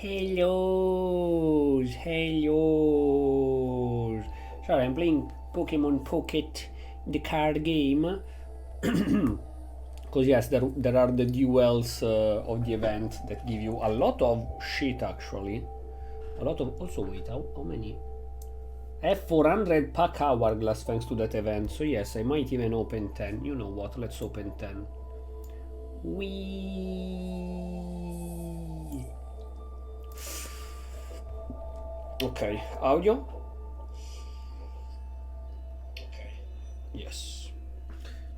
Hello. Sorry, I'm playing Pokemon Pocket, the card game. Because yes, there are the duels of the event that give you a lot of shit actually. A lot of... Also, wait, how many? I have 400 pack hourglass thanks to that event. So yes, I might even open 10. You know what, let's open 10. Whee! Okay, audio? Okay, yes.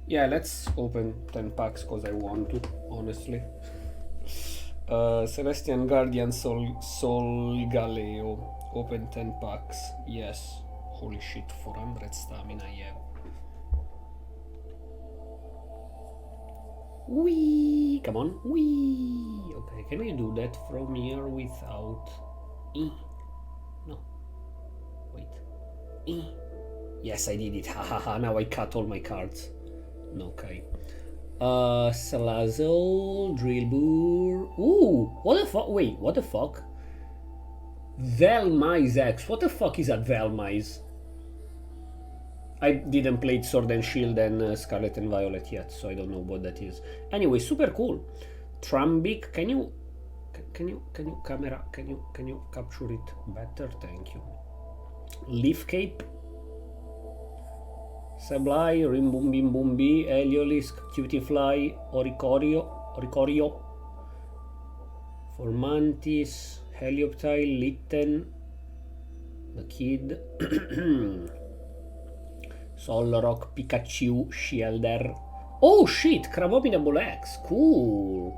Yeah, let's open 10 packs because I want to, honestly. Celestian Guardian Sol Galeo. Open 10 packs. Yes. Holy shit, 400 stamina I have. Whee! Come on. Whee! Okay, can I do that from here without... No. Wait. Yes, I did it. Hahaha, now I cut all my cards. Okay. Salazzle, Drillbur. Ooh, what the fuck? Wait, what the fuck? Velmise X. What the fuck is that Velmise? I didn't play Sword and Shield and Scarlet and Violet yet, so I don't know what that is. Anyway, super cool. Trambic, can you capture it better? Thank you. Leaf Cape. Sableye, Rimboombi, Heliolisk, Cutiefly, Oricorio, Formantis, Helioptile, Litten, the Kid, Solrock, Pikachu, Shielder. Oh shit, Crabominable X, cool.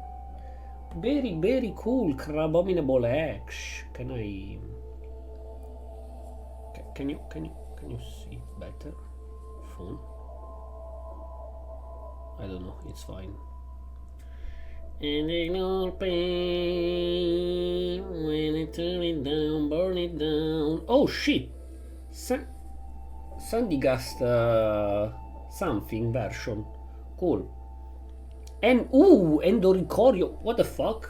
Very, very cool, Crabominable X. Can you see better? Phone? I don't know, it's fine. And ignore pain when I turn it down, burn it down. Oh shit! Sandygast something version. Cool. And and Oricorio. What the fuck?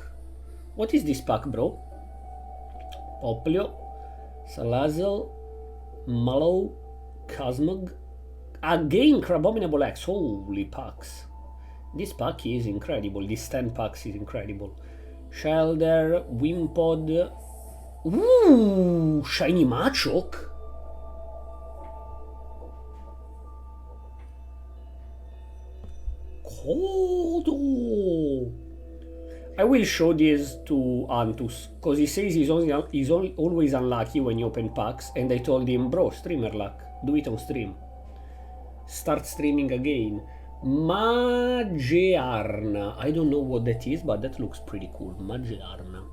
What is this pack, bro? Poplio, Salazzle, Mallow, Cosmog. Again, Crabominable X. Holy packs. This pack is incredible. This 10 packs is incredible. Shelder, Wimpod. Ooh, Shiny Machoke. Kodo. I will show this to Antus, because he says he's always unlucky when you open packs, and I told him, bro, streamer luck. Do it on stream. Start streaming again. Magearna. I don't know what that is, but that looks pretty cool. Magearna.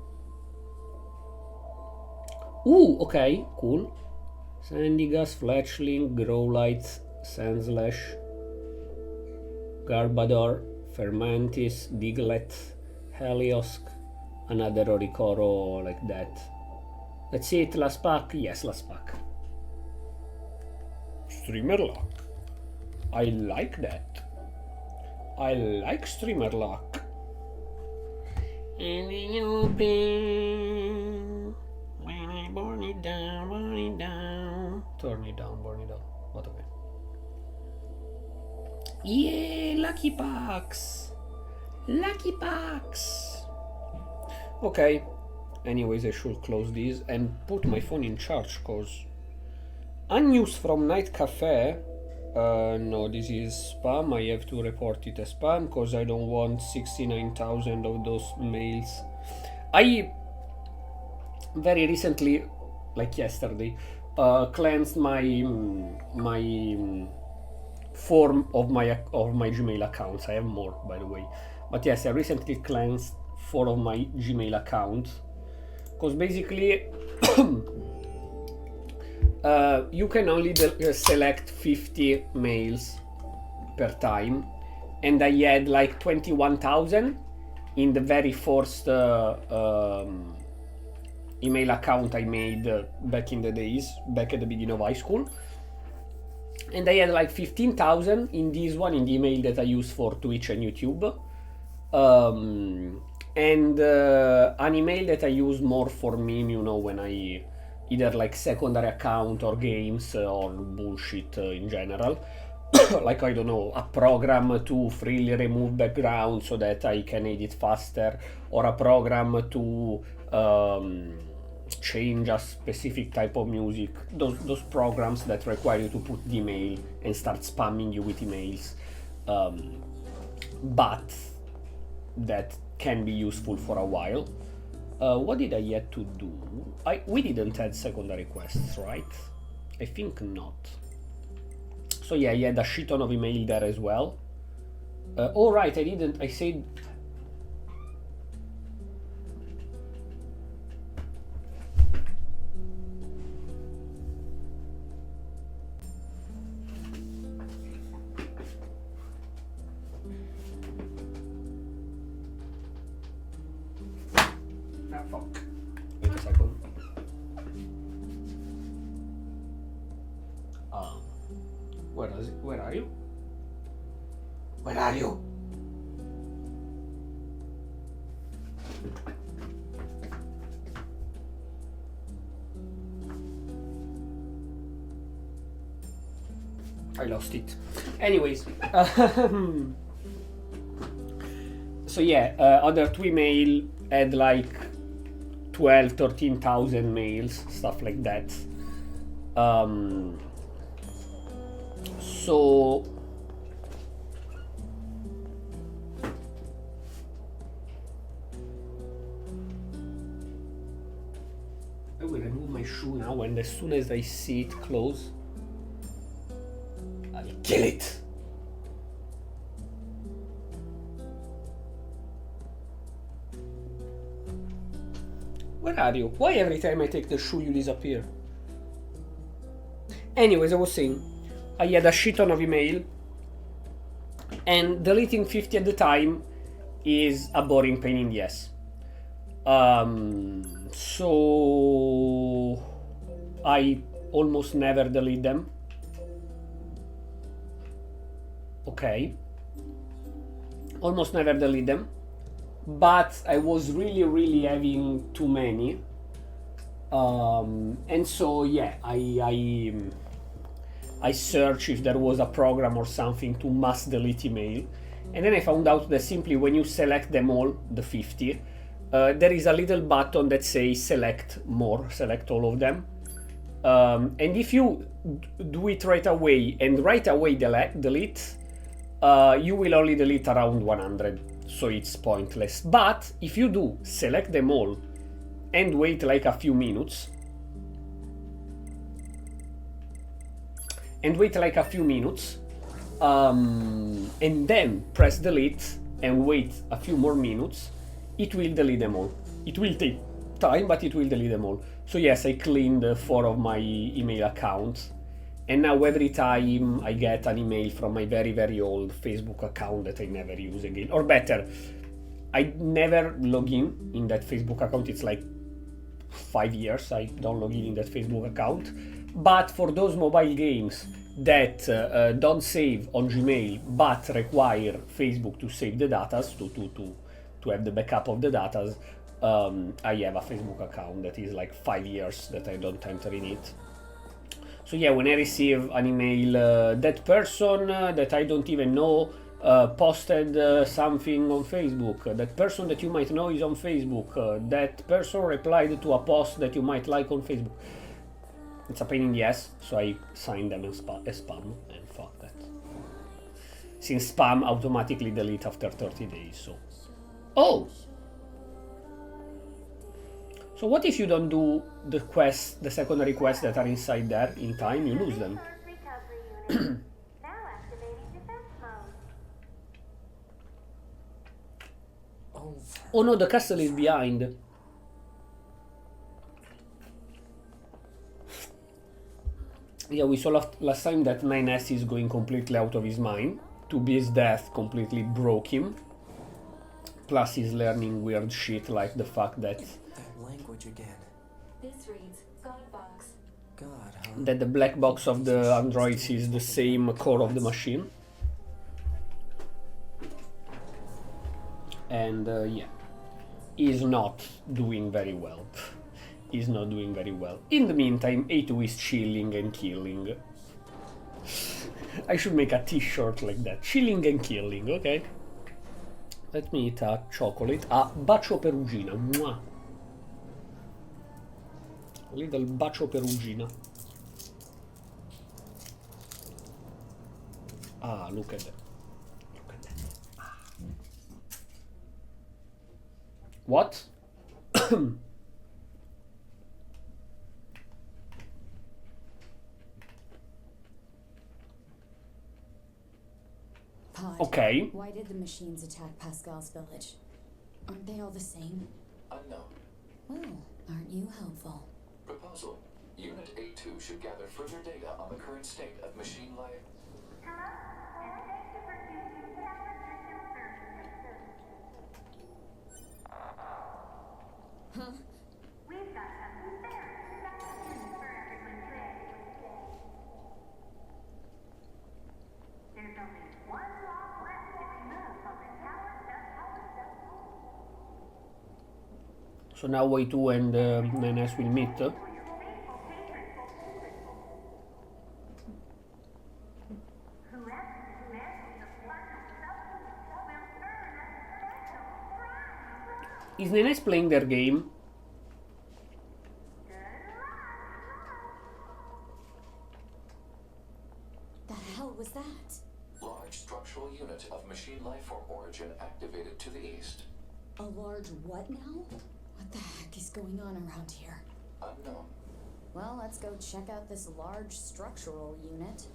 Ooh, okay, cool. Sandygast, Fletchling, Growlite, Sandslash, Garbodor, Fermentis, Diglett, Heliosk, another Oricoro like that. That's it, last pack? Yes, last pack. Streamer luck. I like that. I like streamer luck. And then you open when I burn it down, burn it down. Turn it down, burn it down. What okay? Yeah, lucky packs. Lucky packs. Okay. Anyways, I should close this and put my phone in charge, cause unnews from Night Cafe. No, this is spam. I have to report it as spam because I don't want 69,000 of those mails. I very recently, like yesterday, cleansed my form of my Gmail accounts. I have more, by the way, but yes, I recently cleansed 4 of my Gmail accounts because basically you can only select 50 mails per time, and I had like 21,000 in the very first email account I made back in the days, back at the beginning of high school, and I had like 15,000 in this one, in the email that I use for Twitch and YouTube. And an email that I use more for meme, you know, when I either like secondary account or games or bullshit in general. Like, I don't know, a program to freely remove background so that I can edit faster, or a program to change a specific type of music. Those programs that require you to put the email and start spamming you with emails. But that can be useful for a while. What did I yet to do? We didn't add secondary quests, right? I think not. So yeah, I had a shit ton of email there as well. Oh right, I said... Ah, fuck. Wait a second. Where are you? Where are you? I lost it. Anyways, so yeah, other two email had like 13,000 mails, stuff like that. So I will remove my shoe now, and as soon as I see it close, I'll kill it. Where are you? Why every time I take the shoe you disappear? Anyways, I was saying, I had a shit ton of email, and deleting 50 at the time is a boring pain in the ass. So I almost never delete them. Okay. Almost never delete them. But I was really having too many. And so yeah, I searched if there was a program or something to mass delete email, and then I found out that simply when you select them all, the 50, there is a little button that says select more, select all of them. And if you do it right away and right away delete, you will only delete around 100, so it's pointless. But if you do select them all and wait like a few minutes, and then press delete and wait a few more minutes, it will delete them all. It will take time, but it will delete them all. So yes, I cleaned 4 of my email accounts, and now every time I get an email from my very old Facebook account that I never use again, or better, I never log in that Facebook account. It's like 5 years I don't log in that Facebook account. But for those mobile games that don't save on Gmail but require Facebook to save the data, to have the backup of the data, I have a Facebook account that is like 5 years that I don't enter in it. So yeah, when I receive an email, that person that I don't even know posted something on Facebook, that person that you might know is on Facebook, that person replied to a post that you might like on Facebook. It's a pain in the ass, so I sign them as spam, and fuck that. Since spam automatically delete after 30 days, so... Oh! So what if you don't do the quests, the secondary quests that are inside there in time, you lose them. Oh no, the castle is behind. Yeah, we saw last time that 9S is going completely out of his mind. 2B's death completely broke him. Plus he's learning weird shit like the fact that... language again. This reads God box. God, huh? That the black box of the androids is the same core of the machine. And yeah. is not doing very well. Is not doing very well. In the meantime, A2 is chilling and killing. I should make a t-shirt like that. Chilling and killing, okay? Let me eat a chocolate. A bacio perugina. Mwah. Little bacio perugina. Ah, look at that. Look at that. Ah. What? Pod, Okay. why did the machines attack Pascal's village? Aren't they all the same? Unknown. Well, aren't you helpful? Proposal. Unit A2 should gather further data on the current state of machine life. Huh? We've got something very exciting for everyone today. There's only one lock left to remove from the tower stuff. So now A2 and 9S will meet. For your faithful patrons. Whoever answers the quantum substance will earn a special prize. Is 9S playing their game? The hell was that? Large structural unit of machine life or origin activated to the east. A large what now? What the heck is going on around here? Unknown. Well, let's go check out this large structural unit.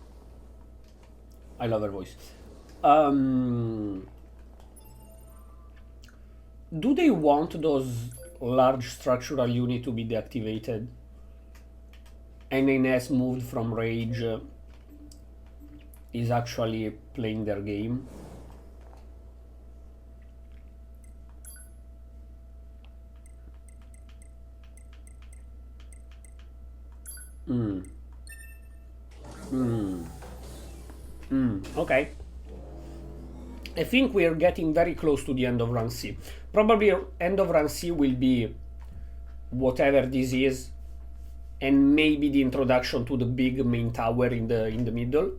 I love her voice. Do they want those large structural unit to be deactivated? And 9S moved from rage is actually playing their game. Okay. I think we are getting very close to the end of run C. Probably end of run C will be whatever this is, and maybe the introduction to the big main tower in the middle.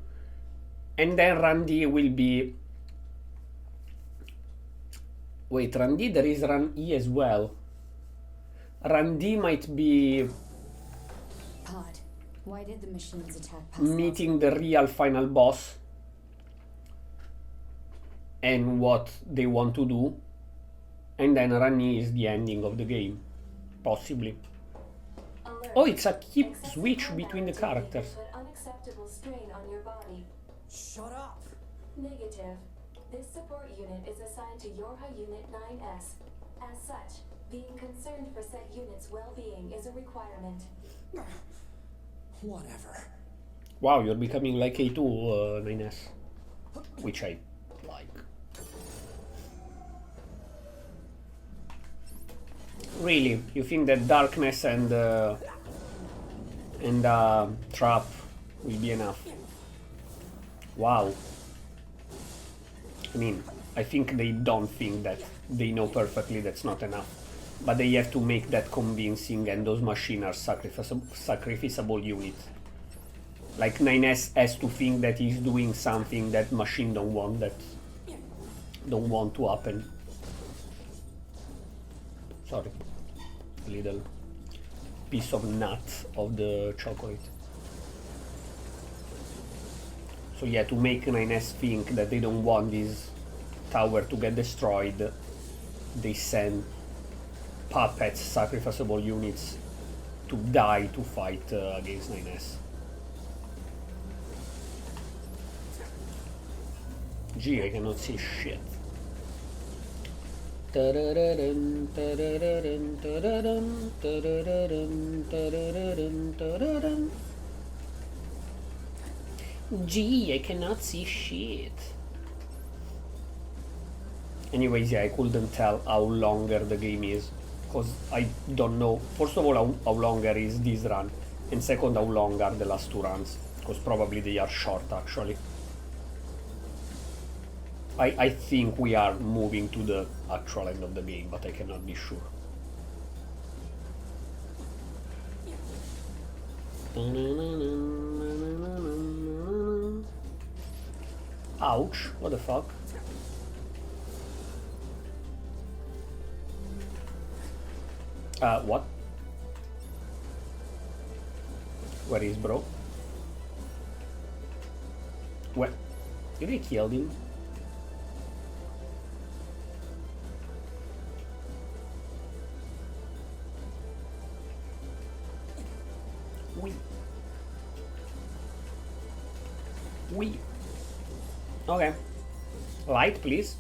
And then run D will be... Wait, run D, there is run E as well. Run D might be Pod, why did the machines attack Pascal's meeting the real final boss and what they want to do, and then run E is the ending of the game, possibly. Alert. Oh, it's a keep Excessive switch combat between the activity characters. can put unacceptable strain on your body. Shut up! Negative. This support unit is assigned to Yorha Unit 9S. As such, being concerned for said unit's well-being is a requirement. Whatever. Wow, you're becoming like A2, 9S, which I like. Really, you think that darkness and trap will be enough? Wow. I mean, I think they don't think that. They know perfectly that's not enough. But they have to make that convincing, and those machines are sacrificable units. Like 9S has to think that he's doing something that machine don't want to happen. Sorry. A little piece of nut of the chocolate. So yeah, to make 9S think that they don't want this tower to get destroyed, they send puppets, sacrificable units, to die to fight against 9S. Gee, I cannot see shit. Tarararun, tarararun, tarararun, tarararun, tarararun, tarararun. Gee, I cannot see shit. Anyways, yeah, I couldn't tell how longer the game is, because I don't know, first of all, how longer is this run, and second, how long are the last two runs, because probably they are short, actually. I think we are moving to the actual end of the game, but I cannot be sure. Ouch, what the fuck? What? Where is bro? Where? Did I kill him? We. Okay. Light, please.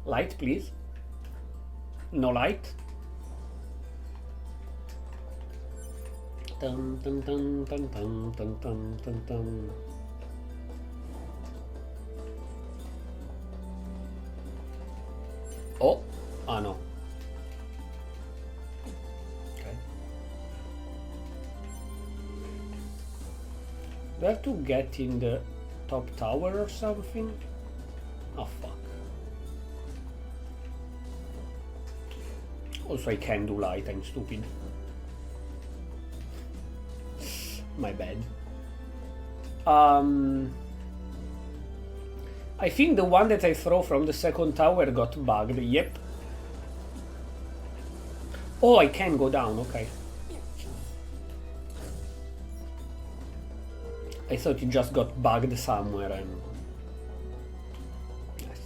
Light, please. No light. Dun, dun, dun, dun, dun, dun, dun, dun, dun. Oh, no. Okay. Do I have to get in the top tower or something? Oh fuck. Also I can do light, I'm stupid. My bad. I think the one that I throw from the second tower got bugged, yep. Oh, I can go down, okay. I thought it just got bugged somewhere and... Yes.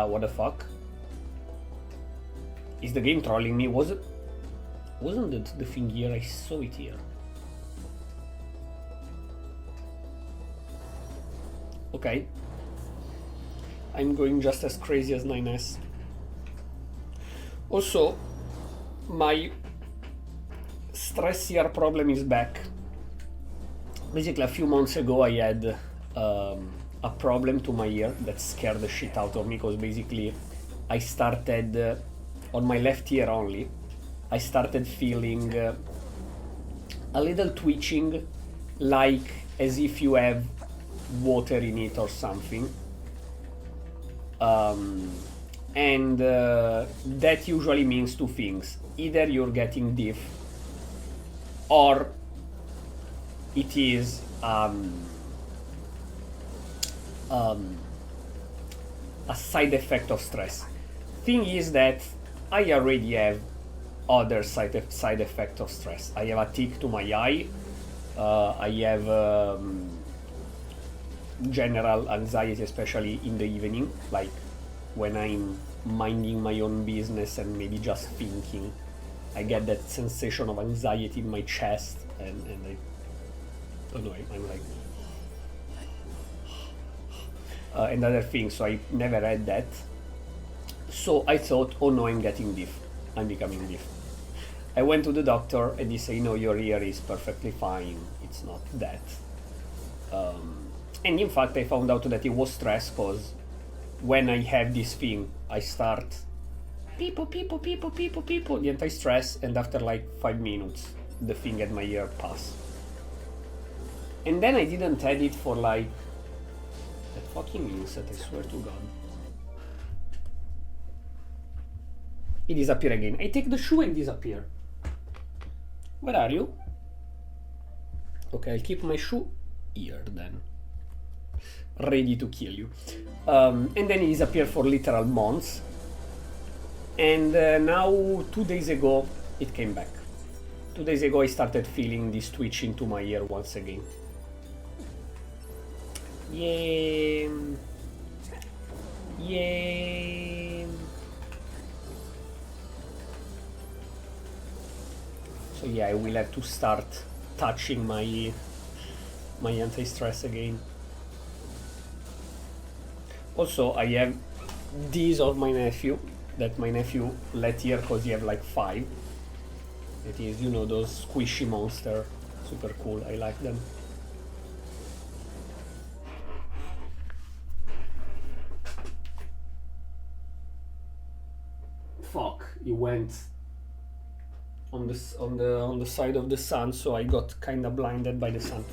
What the fuck? Is the game trolling me? Wasn't it the thing here? I saw it here. Okay. I'm going just as crazy as 9S. Also, my stress ear problem is back. Basically, a few months ago I had a problem to my ear that scared the shit out of me, because basically I started, on my left ear only, I started feeling a little twitching, like as if you have water in it or something. And that usually means two things. Either you're getting deaf, or it is a side effect of stress. Thing is that I already have other side effect of stress. I have a tick to my eye. I have general anxiety, especially in the evening, like when I'm minding my own business and maybe just thinking. I get that sensation of anxiety in my chest, and I don't know, I'm like and other things. So I never had that. So I thought, oh no, I'm getting deaf. I'm becoming deaf. I went to the doctor and he said, no, your ear is perfectly fine. It's not that. And in fact, I found out that it was stress, because when I have this thing, I start people, the anti-stress, and after like 5 minutes, the thing at my ear pass. And then I didn't have it for like that fucking insect, I swear to God. It disappeared again. I take the shoe and disappear. Where are you? Okay, I'll keep my shoe here then. Ready to kill you. And then it disappeared for literal months. And now 2 days ago it came back. 2 days ago I started feeling this twitch into my ear once again. Yay! Yay! So yeah, I will have to start touching my anti-stress again. Also, I have these of my nephew, that my nephew let here because he have like 5. It is, you know, those squishy monster. Super cool, I like them. he went on the side of the sun, so I got kind of blinded by the sun.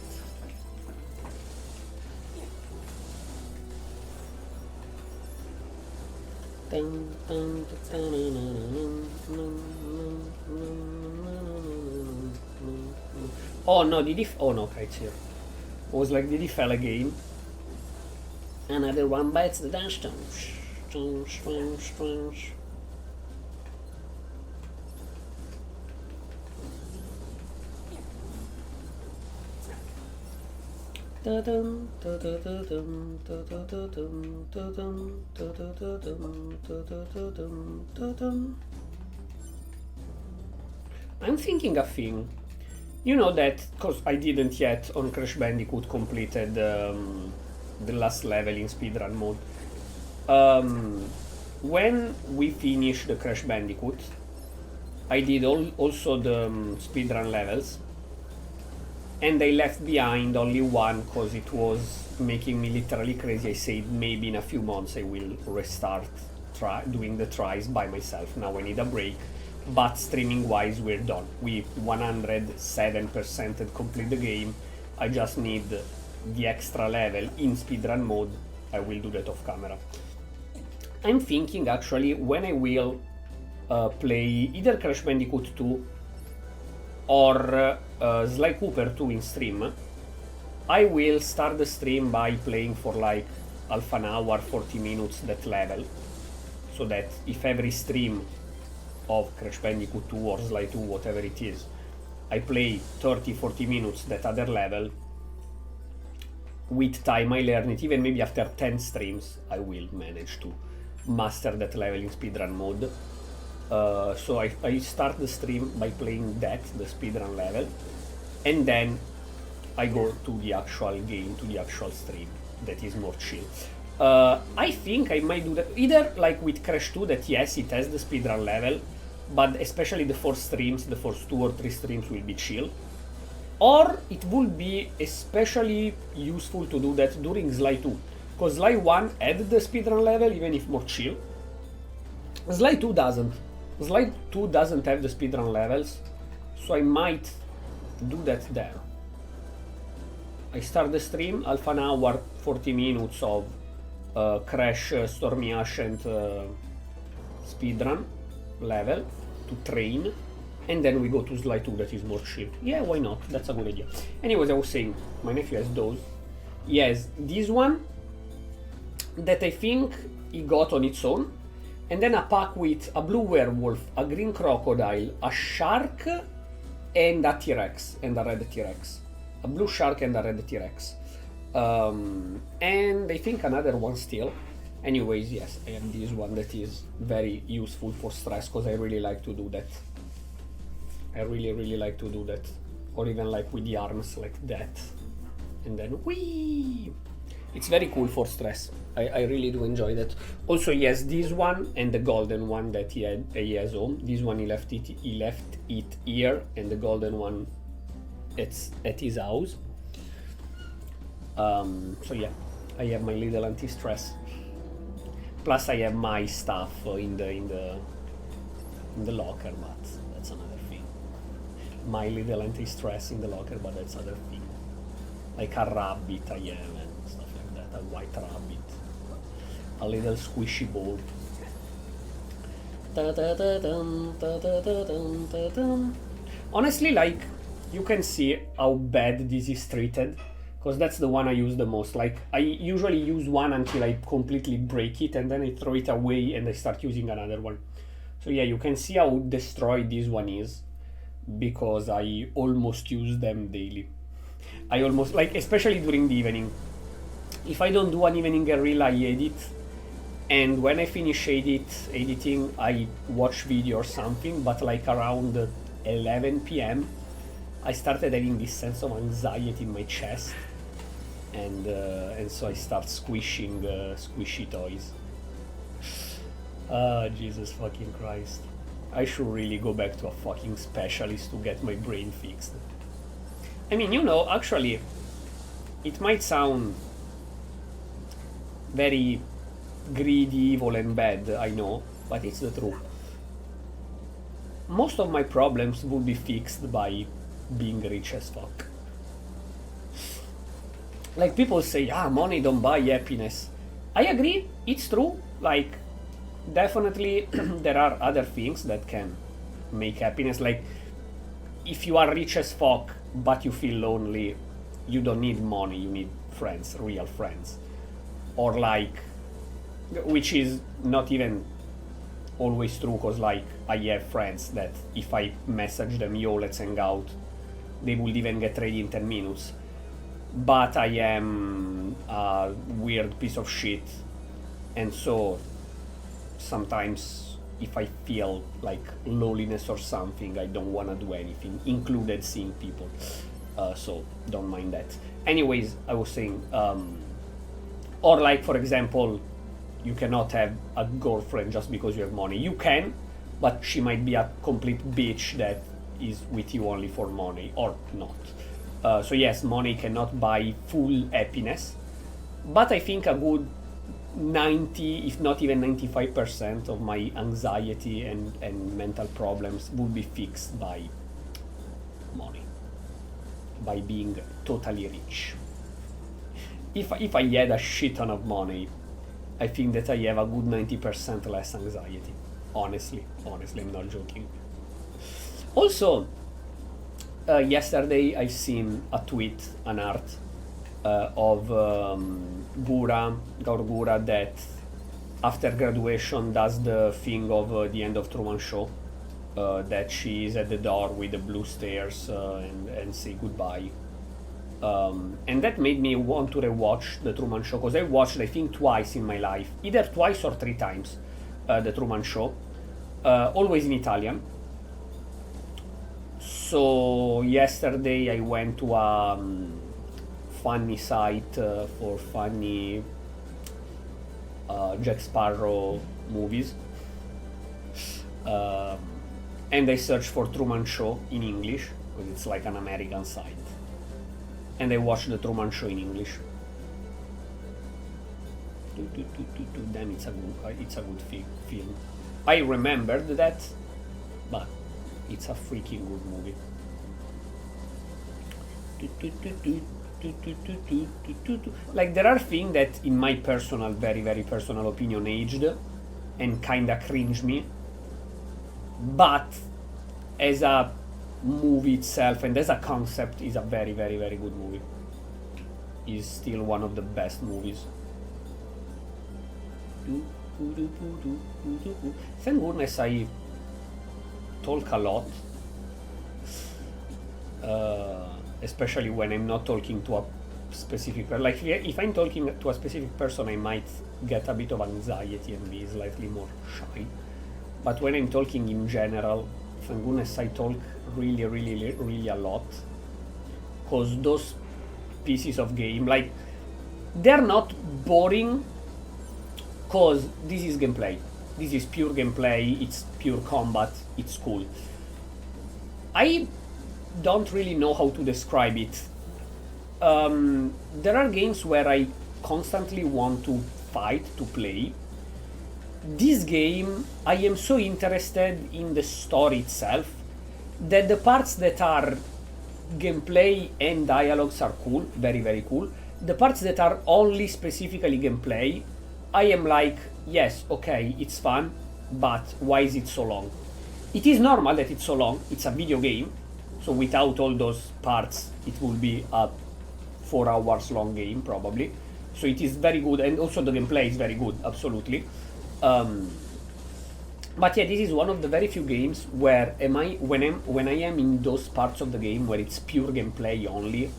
Oh no, did he? Oh no, okay, it's here. I was like, did he fell again? Another one bites the dust. I'm thinking a thing. You know that, because I didn't yet on Crash Bandicoot completed the last level in speedrun mode. When we finished the Crash Bandicoot, I did also the speedrun levels, and I left behind only one because it was making me literally crazy. I said maybe in a few months I will restart doing the tries by myself. Now I need a break, but streaming wise we're done. We 107% and complete the game. I just need the extra level in speedrun mode. I will do that off camera. I'm thinking actually when I will play either Crash Bandicoot 2 or Sly Cooper 2 in stream, I will start the stream by playing for like half an hour, 40 minutes that level, so that if every stream of Crash Bandicoot 2 or Sly 2, whatever it is, I play 30-40 minutes that other level, with time I learn it. Even maybe after 10 streams I will manage to master that level in speedrun mode. So I start the stream by playing that, the speedrun level, and then I go to the actual game, to the actual stream that is more chill. I think I might do that either like with Crash 2, that yes, it has the speedrun level, but especially the first 2 or 3 streams will be chill. Or it would be especially useful to do that during Sly 2, because Sly 1 had the speedrun level, even if more chill. Sly 2 doesn't. Sly 2 doesn't have the speedrun levels, so I might do that there. I start the stream, half an hour, 40 minutes of Crash, Stormy Ascent speedrun level to train, and then we go to Sly 2 that is more chill. Yeah, why not? That's a good idea. Anyways, I was saying, my nephew has those. He has this one that I think he got on its own, and then a pack with a blue werewolf, a green crocodile, a shark, and a T-Rex, and a red T-Rex. A blue shark and a red T-Rex. And I think another one still. Anyways, yes, I have this one that is very useful for stress, because I really like to do that. I really like to do that. Or even like with the arms like that. And then whee! It's very cool for stress. I really do enjoy that. Also, he has this one and the golden one that he has home. This one he left it here, and the golden one it's at his house. So yeah, I have my little anti-stress. Plus I have my stuff in the locker, but that's another thing. My little anti-stress in the locker, but that's another thing. Like a rabbit I have and stuff like that, a white rabbit. A little squishy ball. Honestly, like, you can see how bad this is treated, because that's the one I use the most. Like, I usually use one until I completely break it, and then I throw it away and I start using another one. So yeah, you can see how destroyed this one is, because I almost use them daily. I almost, like, especially during the evening. If I don't do an evening guerrilla, I edit, and when I finish editing, I watch video or something, but like around 11 p.m. I started having this sense of anxiety in my chest, and so I start squishing squishy toys. Jesus fucking Christ. I should really go back to a fucking specialist to get my brain fixed. I mean, you know, actually, it might sound very greedy, evil and bad, I know, but it's the truth. most of my problems would be fixed by being rich as fuck. Like, people say, money don't buy happiness. I agree, it's true. Like, definitely there are other things that can make happiness. Like, if you are rich as fuck but you feel lonely, you don't need money, you need friends, real friends. Or like, which is not even always true, because like I have friends that if I message them, yo, let's hang out, they would even get ready in 10 minutes. But I am a weird piece of shit, and so sometimes if I feel like loneliness or something, I don't want to do anything, included seeing people. So don't mind that. Anyways, I was saying, or like, for example, you cannot have a girlfriend just because you have money. You can, but she might be a complete bitch that is with you only for money, or not. So yes, money cannot buy full happiness, but I think a good 90, if not even 95% of my anxiety and mental problems would be fixed by money, by being totally rich. If I had a shit ton of money, I think that I have a good 90% less anxiety. Honestly, I'm not joking. Also, yesterday I've seen a tweet, an art of Gura that after graduation does the thing of the end of Truman Show, that she is at the door with the blue stairs and say goodbye. And that made me want to rewatch the Truman Show, because I watched, I think, twice in my life, either twice or 3 times, the Truman Show, always in Italian. So yesterday I went to a funny site for funny Jack Sparrow movies, and I searched for Truman Show in English, because it's like an American site, and I watched the Truman Show in English. Then it's a good film. I remembered that, but it's a freaking good movie. Like, there are things that, in my personal, very, very personal opinion, aged and kinda cringe me, but as a movie itself and as a concept is a very, very, very good movie. Is still one of the best movies. Thank goodness I talk a lot, especially when I'm not talking to a specific person. Like, if I'm talking to a specific person, I might get a bit of anxiety and be slightly more shy. But when I'm talking in general, thank goodness I talk really, really, really a lot, because those pieces of game, like, they're not boring, because this is gameplay. This is pure gameplay, it's pure combat, it's cool. I don't really know how to describe it. There are games where I constantly want to fight, to play. This game, I am so interested in the story itself that the parts that are gameplay and dialogues are cool, very, very cool. The parts that are only specifically gameplay, I am like, yes, okay, it's fun, but why is it so long? It is normal that it's so long, it's a video game, so without all those parts, it will be a 4 hours long game, probably. So it is very good, and also the gameplay is very good, absolutely. But yeah, this is one of the very few games where when I am in those parts of the game where it's pure gameplay only,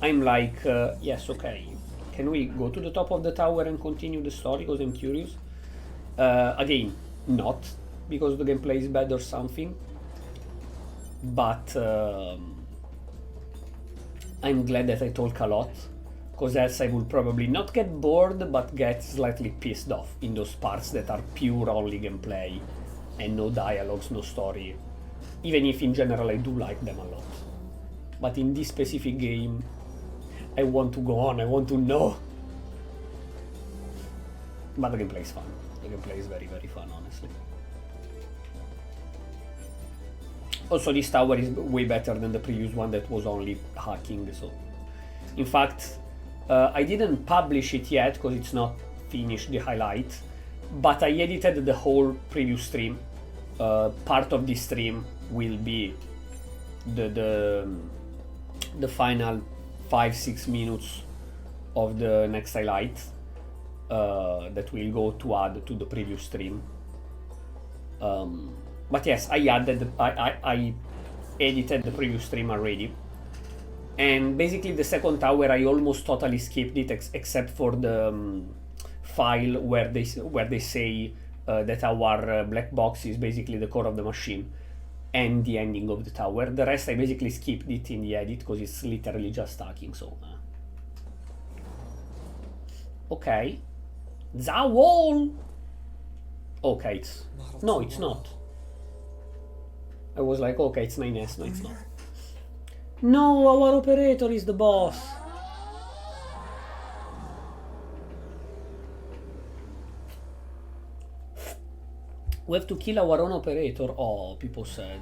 I'm like, yes, okay, can we go to the top of the tower and continue the story, because I'm curious? Again, not because the gameplay is bad or something, but I'm glad that I talk a lot, because else I would probably not get bored, but get slightly pissed off in those parts that are pure only gameplay and no dialogues, no story, even if in general I do like them a lot. But in this specific game, I want to go on, I want to know. But the gameplay is fun. The gameplay is very, very fun, honestly. Also, this tower is way better than the previous one that was only hacking, so... In fact, I didn't publish it yet because it's not finished, the highlight, but I edited the whole previous stream. Part of this stream will be the final 5-6 minutes of the next highlight that will go to add to the previous stream. But yes, I edited the previous stream already. And basically the second tower I almost totally skipped it except for the file where they say that our black box is basically the core of the machine and the ending of the tower. The rest I basically skipped it in the edit because it's literally just hacking, so... Okay. The wall! Okay, it's... No, it's not. I was like, okay, it's 9S, no, it's not. No, our operator is the boss. We have to kill our own operator. Oh, people said.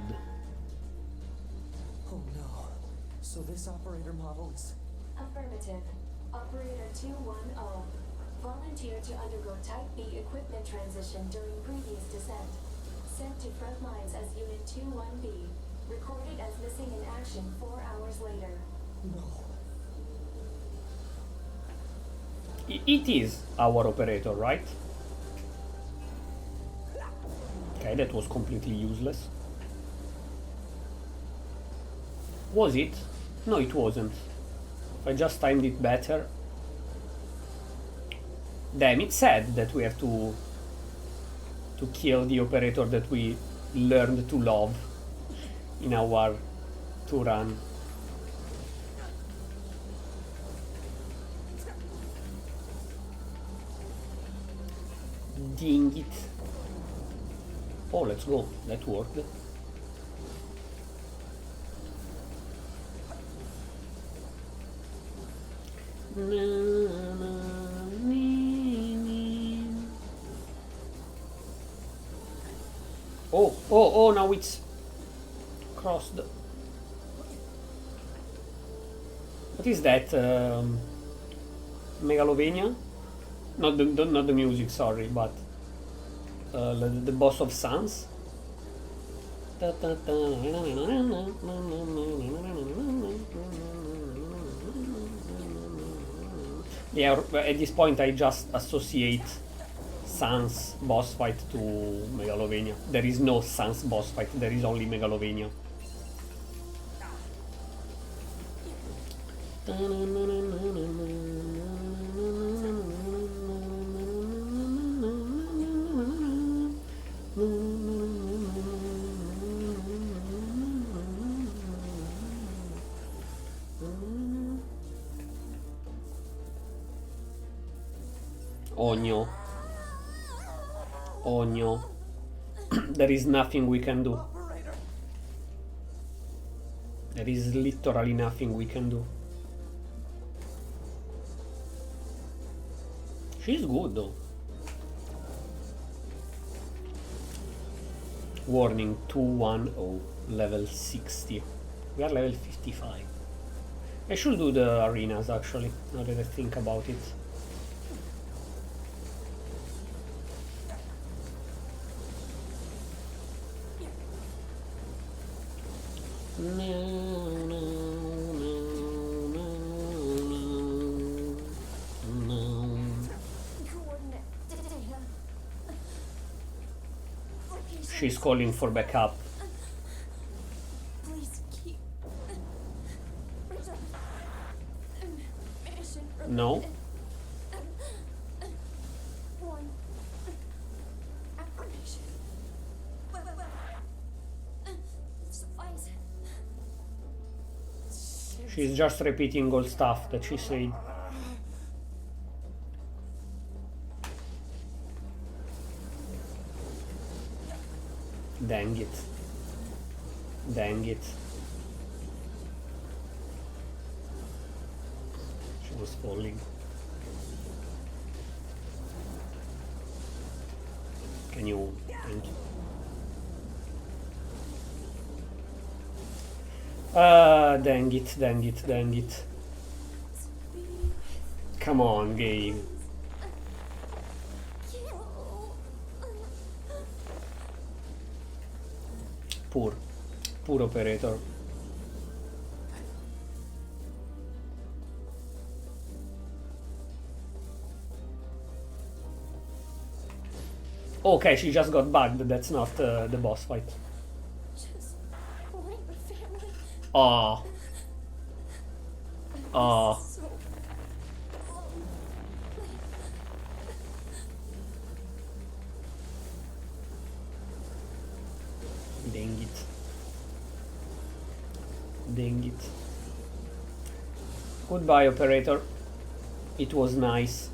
Oh no. So this operator model is... Affirmative. Operator 210. Volunteered to undergo Type B equipment transition during previous descent. Sent to front lines as Unit 21B. Recorded as missing in action 4 hours later. No. It is our operator, right? Okay, that was completely useless. Was it? No, it wasn't. I just timed it better. Damn, it's sad that we have to kill the operator that we learned to love in our to run. Ding it. Oh, let's go. That worked. Oh, now it's crossed. What is that? Megalovania? Not the music, sorry, but the boss of Sans. Yeah, at this point I just associate Sans boss fight to Megalovania. There is no Sans boss fight, there is only Megalovania. Oh no. Oh no. There is nothing we can do. There is literally nothing we can do. She's good though. Warning 210, level 60. We are level 55. I should do the arenas actually, now that I think about it. She's calling for backup. Please keep. No. One. Affirmation. Suffice. She's just repeating all stuff that she said. Dang it. Dang it. She was falling. Can you... Thank you. Dang it, dang it, dang it. Come on, game. Poor operator. Okay, she just got bugged. That's not the boss fight. Just want a family. Ah. Ah. So Dang it. Dang it. Goodbye, operator. It was nice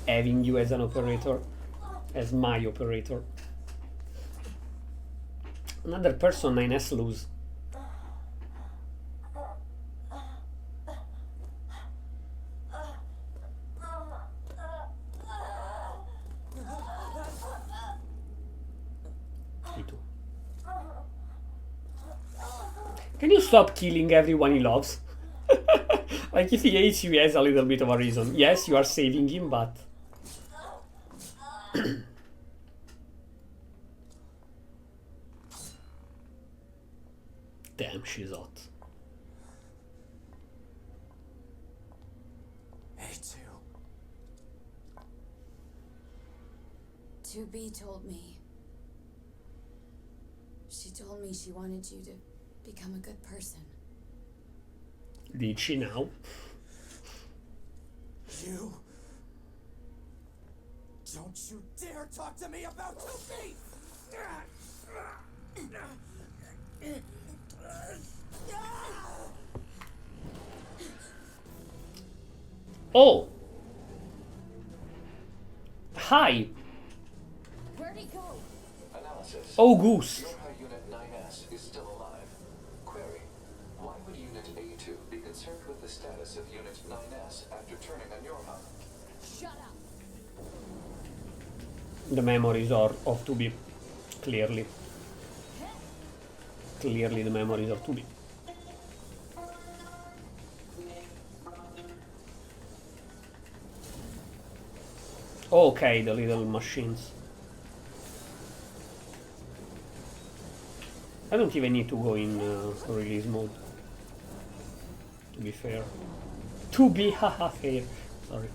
having you as an operator. As my operator. Another person 9S lose. Me too. Can you stop killing everyone he loves? Like, if he hates you, he has a little bit of a reason. Yes, you are saving him, but... Damn, she's hot. A2. 2B told me. She told me she wanted you to become a good person. Did she now? You. Don't you dare talk to me about 2B! Oh! Hi! Where'd he go? Analysis. Oh, Goose! Your high unit 9S is still alive. Query. Why would unit A2 be concerned with the status of unit 9S after turning on your hub? Shut up. The memories are of 2B. Clearly. Clearly the memories of 2B. Okay, the little machines. I don't even need to go in release mode. To be fair. To be haha fair. Sorry.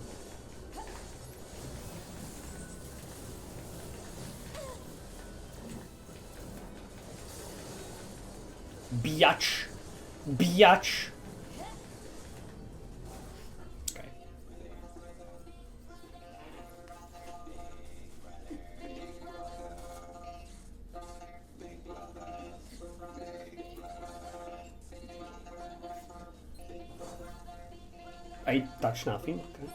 Biatch. Biatch. Okay. I touch nothing. Okay.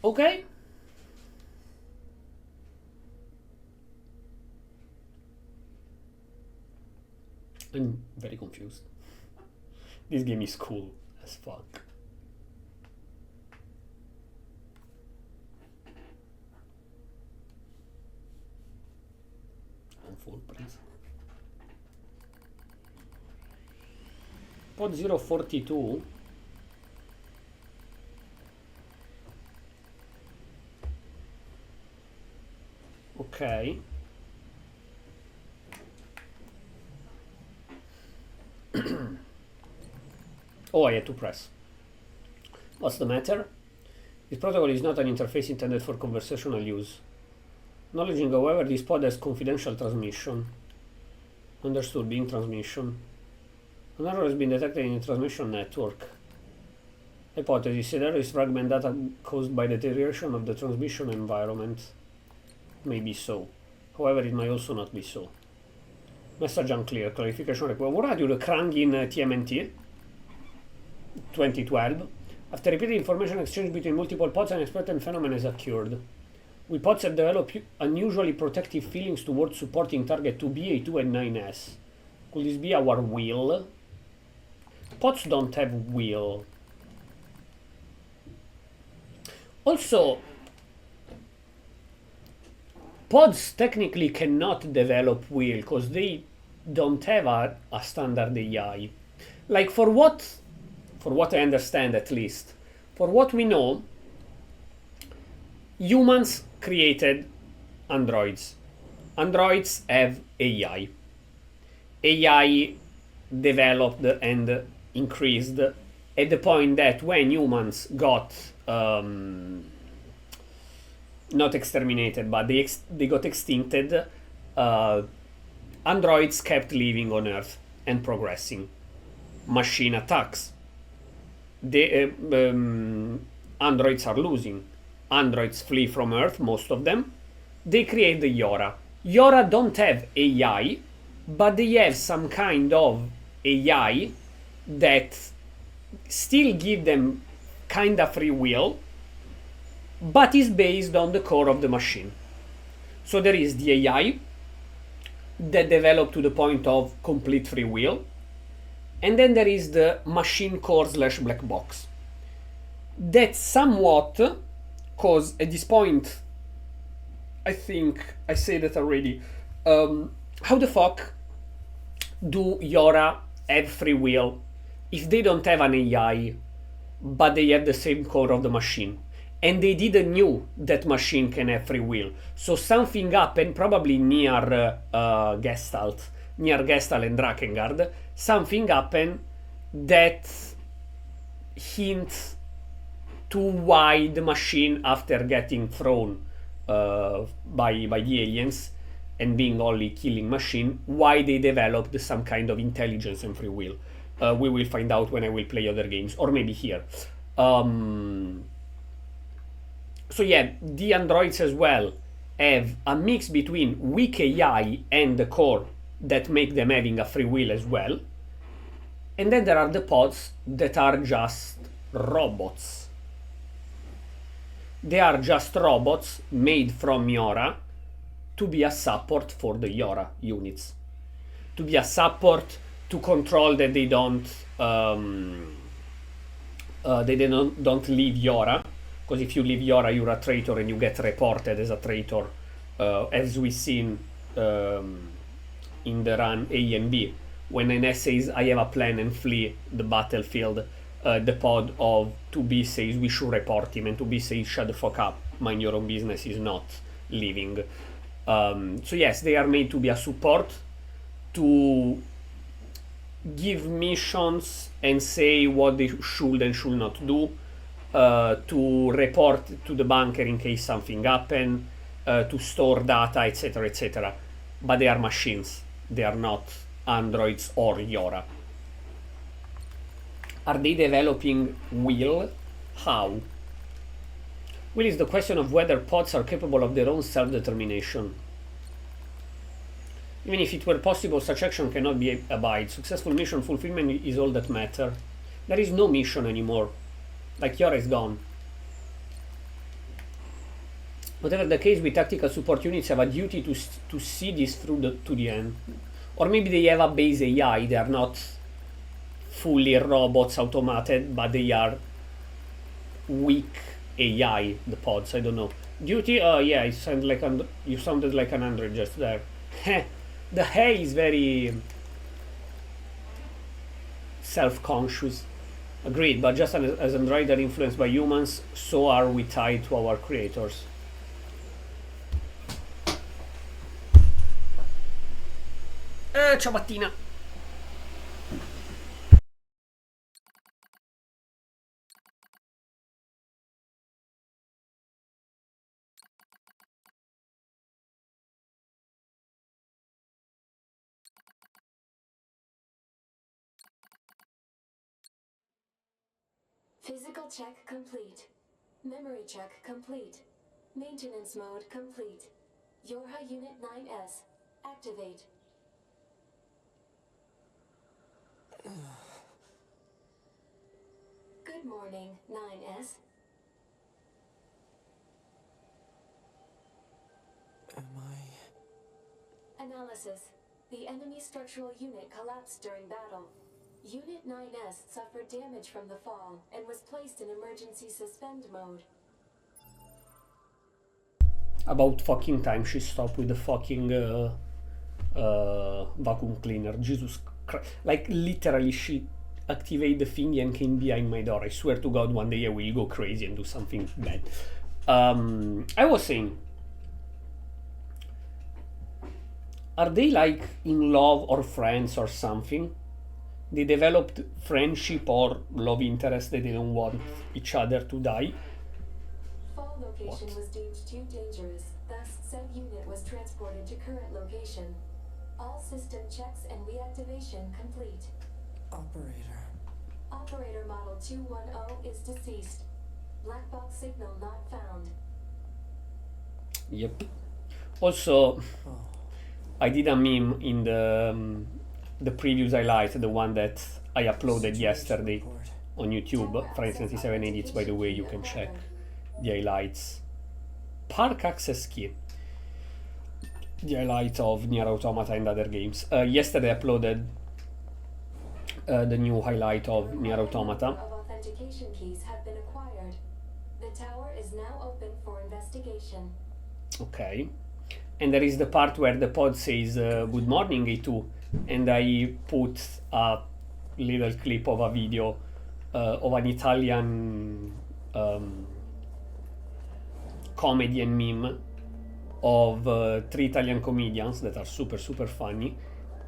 Okay. I'm very confused. This game is cool as fuck. On full, please. Pod 042. Okay. Oh, I had to press. What's the matter? This protocol is not an interface intended for conversational use. Acknowledging, however, this pod has confidential transmission. Understood, being transmission. An error has been detected in the transmission network. Hypothesis: the error is fragment data caused by deterioration of the transmission environment. Maybe so. However, it may also not be so. Message unclear. Clarification required. What are you, the Krang in TMNT? 2012. After repeated information exchange between multiple pods, an unexpected phenomenon has occurred. We pods have developed unusually protective feelings towards supporting target 2B, A2, and 9S. Could this be our will? Pods don't have will. Also, pods technically cannot develop will because they don't have a standard AI. Like for what I understand at least, for what we know, humans created androids. Androids have AI. AI developed and increased at the point that when humans got not exterminated, but they got extincted, androids kept living on Earth and progressing. Machine attacks. Androids are losing. Androids flee from Earth, most of them. They create the Yora. Yora don't have AI, but they have some kind of AI that still give them kinda free will, but is based on the core of the machine. So there is the AI that developed to the point of complete free will, and then there is the machine core / black box. That somewhat, cause at this point, I think I said that already. How the fuck do Yora have free will if they don't have an AI, but they have the same core of the machine? And they didn't knew that machine can have free will. So something happened, probably near Gestalt and Drakengard. Something happened that hints to why the machine, after getting thrown by the aliens and being only killing machine, why they developed some kind of intelligence and free will. We will find out when I will play other games, or maybe here. So yeah, the androids as well have a mix between weak AI and the core that make them having a free will as well. And then there are the pods that are just robots. They are just robots made from Yora to be a support for the Yora units. To be a support to control that they don't leave Yora. Because if you leave Yora, you're a traitor and you get reported as a traitor, as we've seen in the run A and B. When an says, I have a plan and flee the battlefield, the pod of 2B says we should report him, and 2B says shut the fuck up, mind your own business, is not leaving. So yes, they are made to be a support, to give missions and say what they should and should not do, to report to the bunker in case something happen, to store data, etc., etc. But they are machines. They are not androids or Yora. Are they developing will? How? Will is the question of whether pods are capable of their own self-determination. Even if it were possible, such action cannot be abide. Successful mission fulfillment is all that matter. There is no mission anymore. Like Yora is gone. Whatever the case, with tactical support units have a duty to see this through to the end. Or maybe they have a base AI, they are not fully robots automated, but they are weak AI, the pods, I don't know. Duty, yeah, you sounded like an android just there. The hey is very self-conscious. Agreed, but just as androids are influenced by humans, so are we tied to our creators. Ciabattina. Physical check complete. Memory check complete. Maintenance mode complete. Yorha Unit 9S. Activate. Good morning, 9S. Am I... Analysis. The enemy structural unit collapsed during battle. Unit 9S suffered damage from the fall and was placed in emergency suspend mode. About fucking time she stopped with the fucking vacuum cleaner. Jesus Christ. Like, literally, she activated the thingy and came behind my door. I swear to God, one day I will go crazy and do something bad. I was saying, are they like in love or friends or something? They developed friendship or love interest. They didn't want each other to die. Fall location What? was deemed too dangerous, thus said unit was transported to current location. All system checks and reactivation complete. Operator. Operator model 210 is deceased. Black box signal not found. Yep. Also, Oh. I did a meme in the previous highlight, the one that I uploaded yesterday Report. on YouTube. Franix 97 edits, by the way, you can check the highlights. Park access key. The highlight of Nier Automata and other games. Yesterday I uploaded the new highlight of Nier Automata. Of authentication keys have been acquired. The tower is now open for investigation. Okay. And there is the part where the pod says good morning A2, and I put a little clip of a video of an Italian comedy and meme of 3 Italian comedians that are super funny,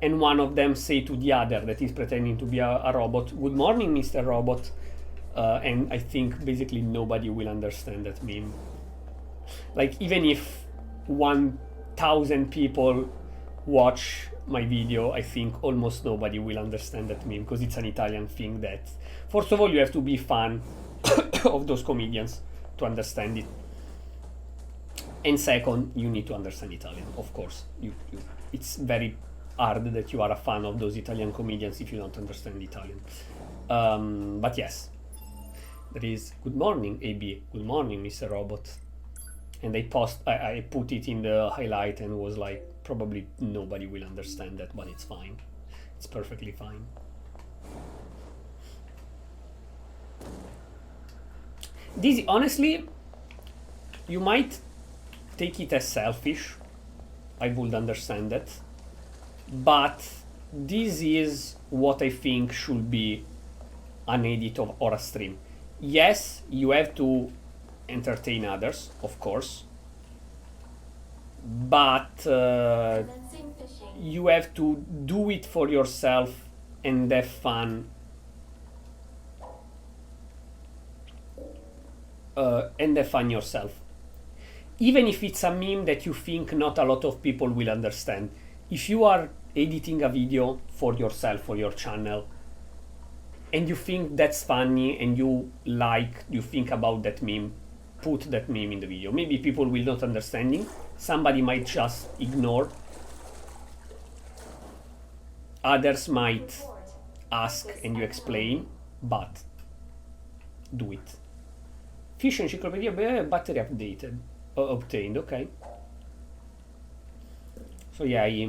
and one of them say to the other that is pretending to be a robot, good morning Mr. Robot, and I think basically nobody will understand that meme. Like, even if 1,000 people watch my video, I think almost nobody will understand that meme, because it's an Italian thing that, first of all, you have to be fan of those comedians to understand it, and second, you need to understand Italian, of course. It's very hard that you are a fan of those Italian comedians if you don't understand Italian. But yes, there is good morning AB, good morning Mr. Robot, and I put it in the highlight and was like, probably nobody will understand that, but it's fine. It's perfectly fine. This, honestly, you might take it as selfish. I would understand that. But this is what I think should be an edit or a stream. Yes, you have to entertain others, of course. But Commencing fishing. you have to do it for yourself and have fun. And have fun yourself. Even if it's a meme that you think not a lot of people will understand. If you are editing a video for yourself, for your channel, and you think that's funny and you think about that meme, put that meme in the video. Maybe people will not understand it. Somebody might just ignore. Others might Report. ask and you explain, but do it. Fish Encyclopedia battery updated. Obtained, okay. So yeah, I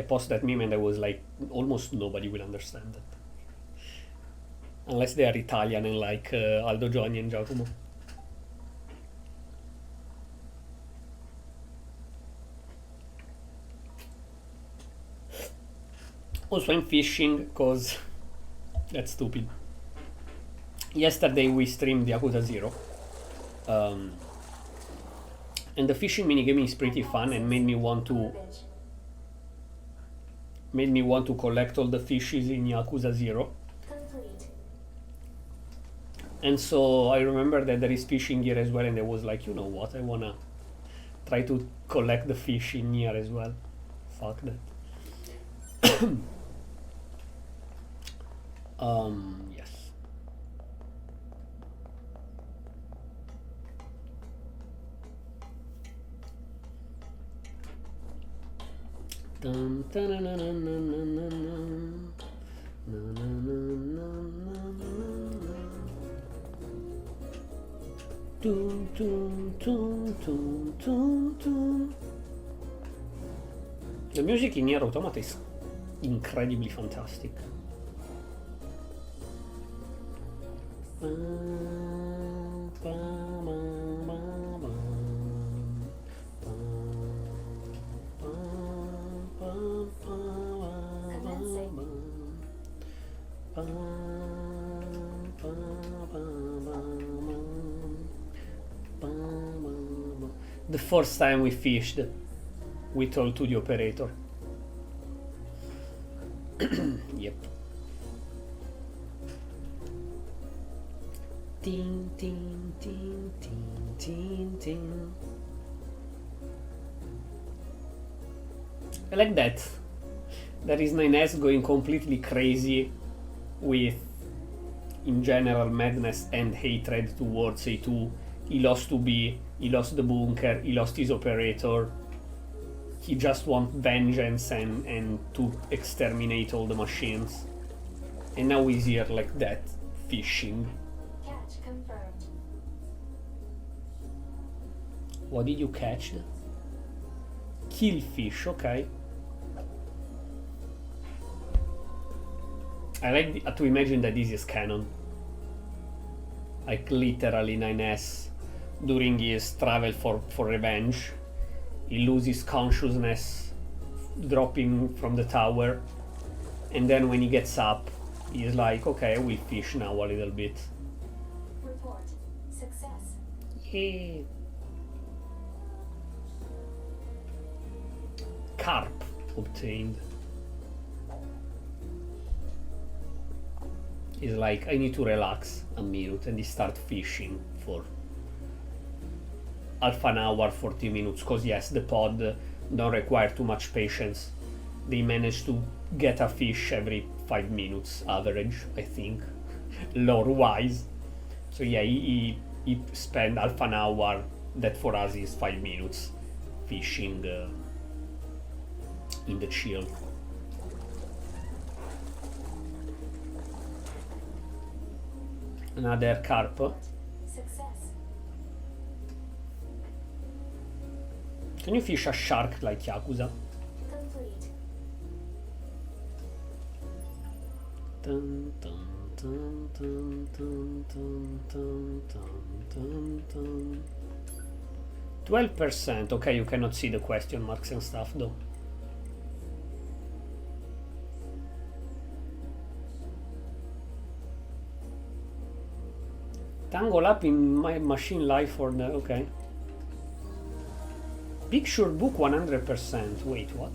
posted that meme and I was like, almost nobody will understand that. Unless they are Italian and like Aldo, Johnny and Giacomo. Also, I'm fishing because that's stupid. Yesterday we streamed Yakuza 0. And the fishing minigame is pretty fun and made me want to collect all the fishes in Yakuza 0. Complete. And so I remember that there is fishing here as well, and I was like, you know what, I wanna try to collect the fish in here as well. Fuck that. Yes. Dun, dun, dun, dun, dun, dun, dun, dun, dun, dun, dun, dun. The music in Nier Automata is incredibly fantastic. The first time we fished, we told to the operator. Yep. Ting, ting, ting, ting, ting, ting. I like that. There is 9S going completely crazy with, in general, madness and hatred towards A2. He lost to B, he lost the bunker, he lost his operator. He just wants vengeance and to exterminate all the machines. And now he's here like that, fishing. Catch confirmed. What did you catch? Killfish, okay. I like to imagine that this is canon. Like literally 9S during his travel for revenge. He loses consciousness dropping from the tower, and then when he gets up he's like, okay, we'll fish now a little bit. Report. Success. Yeah. Carp obtained. He's like, I need to relax a minute, and he start fishing for half an hour, 40 minutes, because yes, the pod don't require too much patience. They manage to get a fish every 5 minutes average, I think, lore wise. So yeah, he spent half an hour, that for us is 5 minutes, fishing in the chill. Another carp. Success. Can you fish a shark like Yakuza? Complete. Dun, dun, dun, dun, dun, dun, dun, dun, dun, dun. 12%. Okay, you cannot see the question marks and stuff though. Tangle up in my machine life for the... okay. Picture book 100%. Wait, what?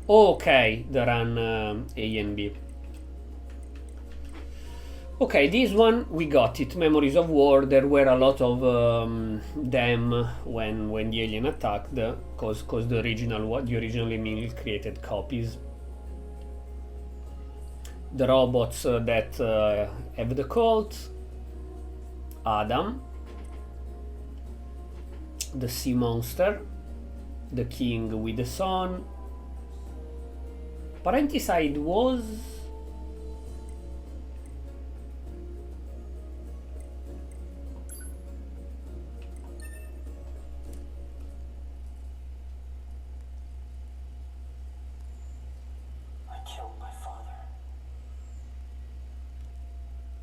Okay, they run A and B. Okay, this one we got it. Memories of War. There were a lot of them when the alien attacked, cause the originally Mill created copies. The robots that have the cult. Adam. The sea monster. The king with the sun. Parenticide was... I killed my father.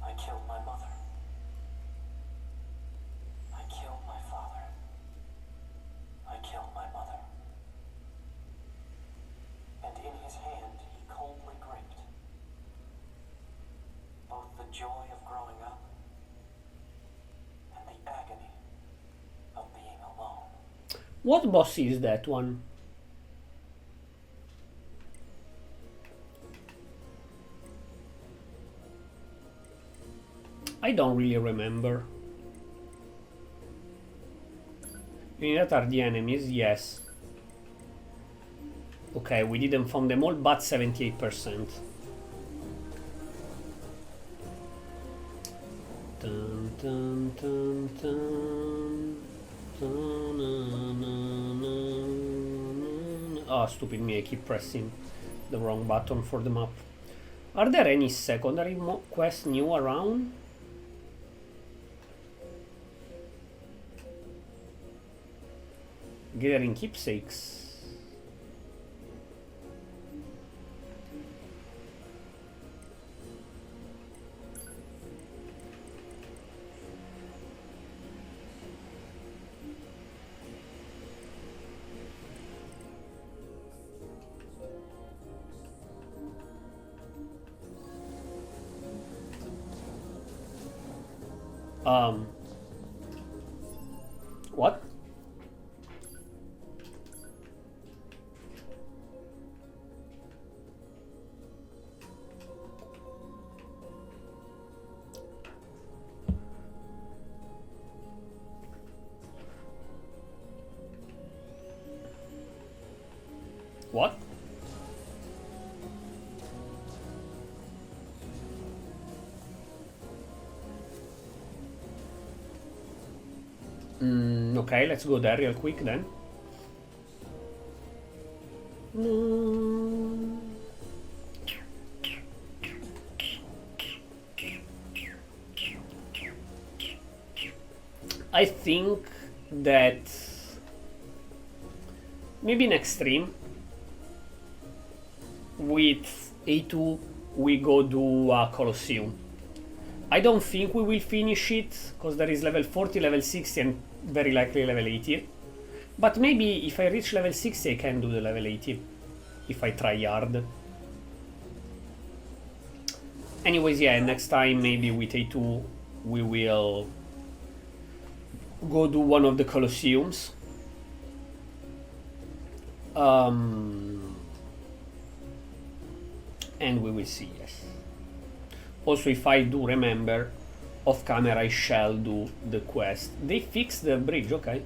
I killed my mother. I killed my father. I killed my mother. And in his hand he coldly gripped both the joy of growing up and the agony of being alone. What boss is that one? I don't really remember. That are the enemies, yes. Okay, we didn't find them all, but 78%. Dun, dun, dun, dun. Dun, na, na, na, na. Oh, stupid me, I keep pressing the wrong button for the map. Are there any secondary quests new around? Gathering keepsakes. What? What? Okay, let's go there real quick then. I think that maybe next stream with A2 we go do a Colosseum. I don't think we will finish it because there is level 40, level 60 and very likely level 80. But maybe if I reach level 60 I can do the level 80 if I try hard. Anyways, yeah, next time maybe with A2 we will go do one of the Colosseums. And we will see, yes. Also, if I do remember, off camera I shall do the quest. They fixed the bridge, okay.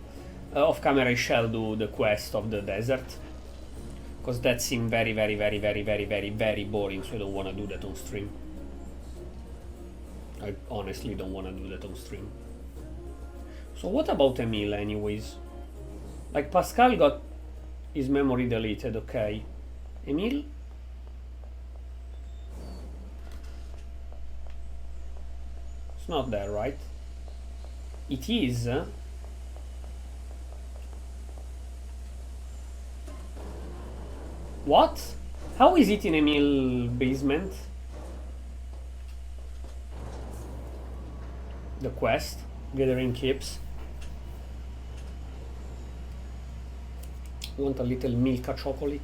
Off camera I shall do the quest of the desert. Because that seemed very boring, so I don't want to do that on stream. I honestly don't want to do that on stream. So what about Emile anyways? Like Pascal got his memory deleted, okay. Emile? It's not there, right? It is. What? How is it in Emile basement? The quest, gathering keeps. Want a little Milka chocolate?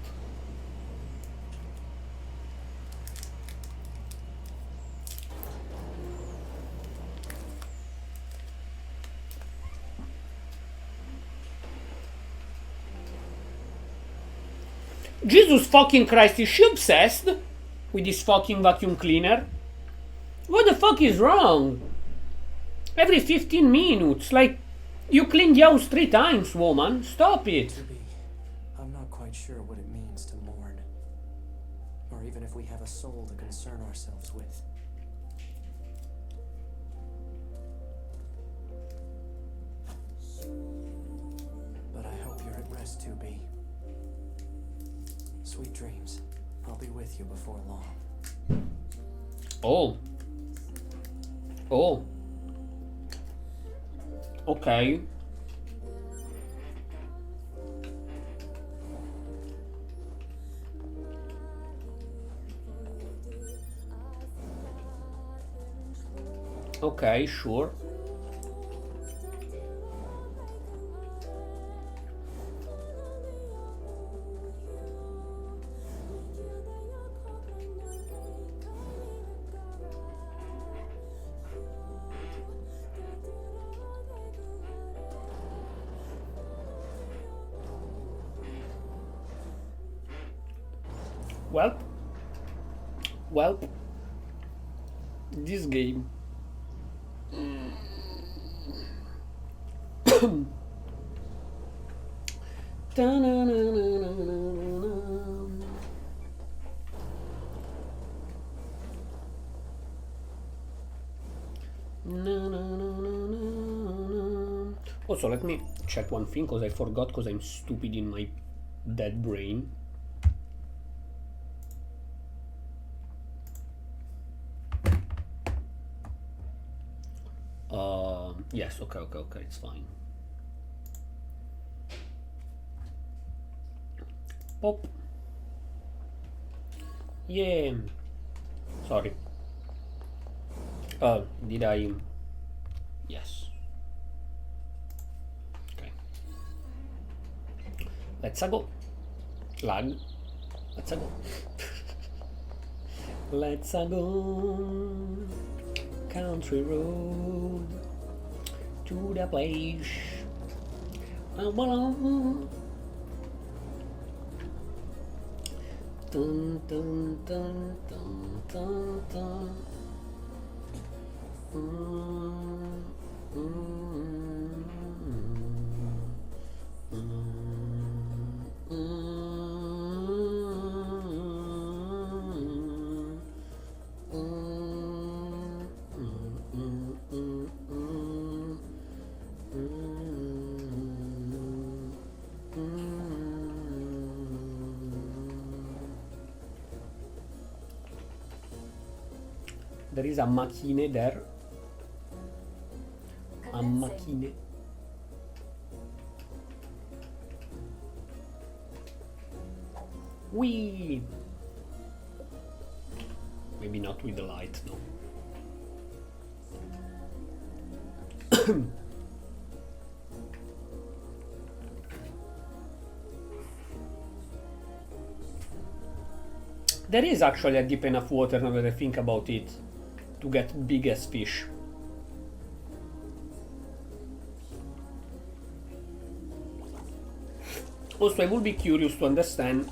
Jesus fucking Christ, is she obsessed with this fucking vacuum cleaner? What the fuck is wrong? Every 15 minutes, like, you clean the house 3 times, woman. Stop it. I'm not quite sure what it means to mourn, or even if we have a soul to concern ourselves with. But I hope you're at rest, 2B. Sweet dreams. I'll be with you before long. Oh. Oh. Okay. Okay, sure. Well, this game. Also, let me check one thing because I forgot because I'm stupid in my dead brain. Yes, okay, it's fine. Pop. Yeah. Sorry. Did I? Yes. Okay. Let's go. Lag. Let's go. Let's go. Country road to the place I belong. Dun, dun, dun, dun, dun, dun. There is a machine there. A machine. Whee! Maybe not with the light, no. There is actually a deep enough water, now that I think about it, to get biggest fish. Also, I would be curious to understand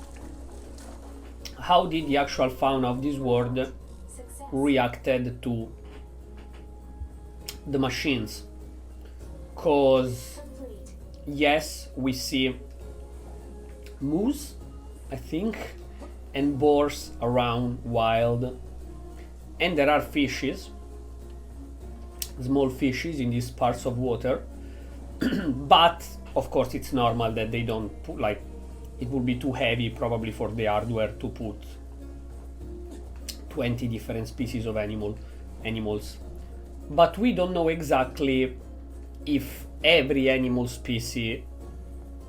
how did the actual fauna of this world Success. reacted to the machines. Cause Complete. yes, we see moose, I think, and boars around wild, and there are fishes, small fishes in these parts of water. But of course it's normal that they don't put, like, it would be too heavy probably for the hardware to put 20 different species of animals. But we don't know exactly if every animal species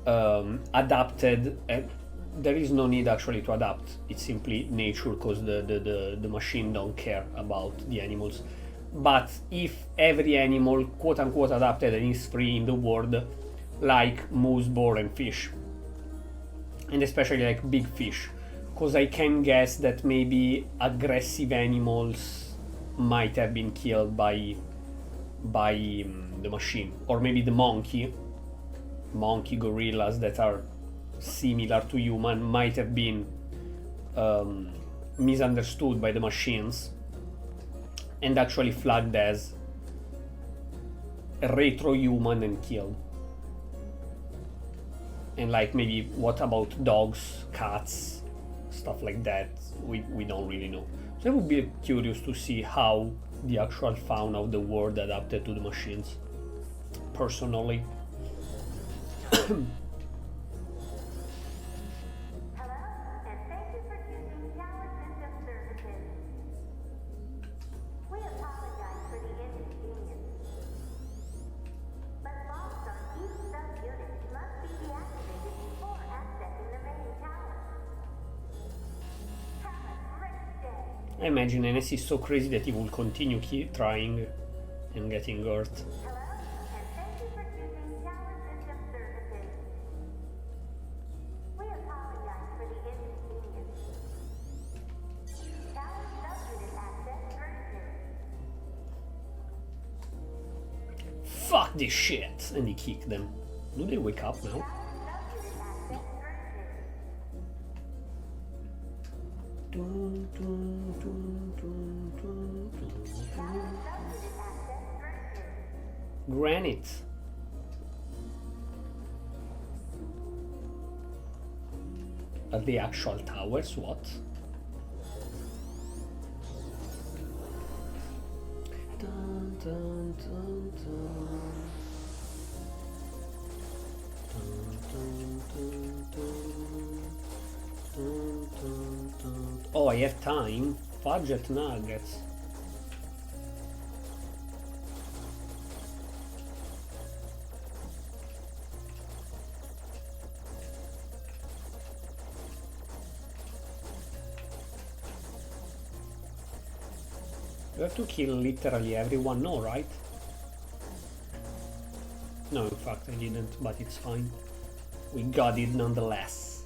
adapted. There is no need actually to adapt. It's simply nature, because the machine don't care about the animals. But if every animal quote unquote adapted and is free in the world, like moose, boar and fish, and especially like big fish, because I can guess that maybe aggressive animals might have been killed by the machine, or maybe the monkey gorillas that are similar to human might have been misunderstood by the machines and actually flagged as retro-human and killed. And like, maybe what about dogs, cats, stuff like that? We don't really know. So I would be curious to see how the actual fauna of the world adapted to the machines, personally. Hello, and thank you for choosing Tower System Services. We apologize for the inconvenience, but locks on each subunit must be deactivated before accessing the main tower. Have a great day. I imagine NS is so crazy that he will continue trying and getting hurt. Hello, and thank you for choosing Tower System Services. We apologize for the inconvenience. Tower subunit access granted. Fuck this shit! And he kicked them. Do they wake up now? Tower subunit access granted. Dun, dun, dun, dun, dun, dun, Tower dun. subunit access granted. Granite. Are the actual towers? What? Dun, dun, dun, dun. Dun, dun, dun, dun. Dun, dun, dun. Oh, I have time. Fudget nuggets. Do I have to kill literally everyone? No, right? No, in fact I didn't, but it's fine. We got it nonetheless.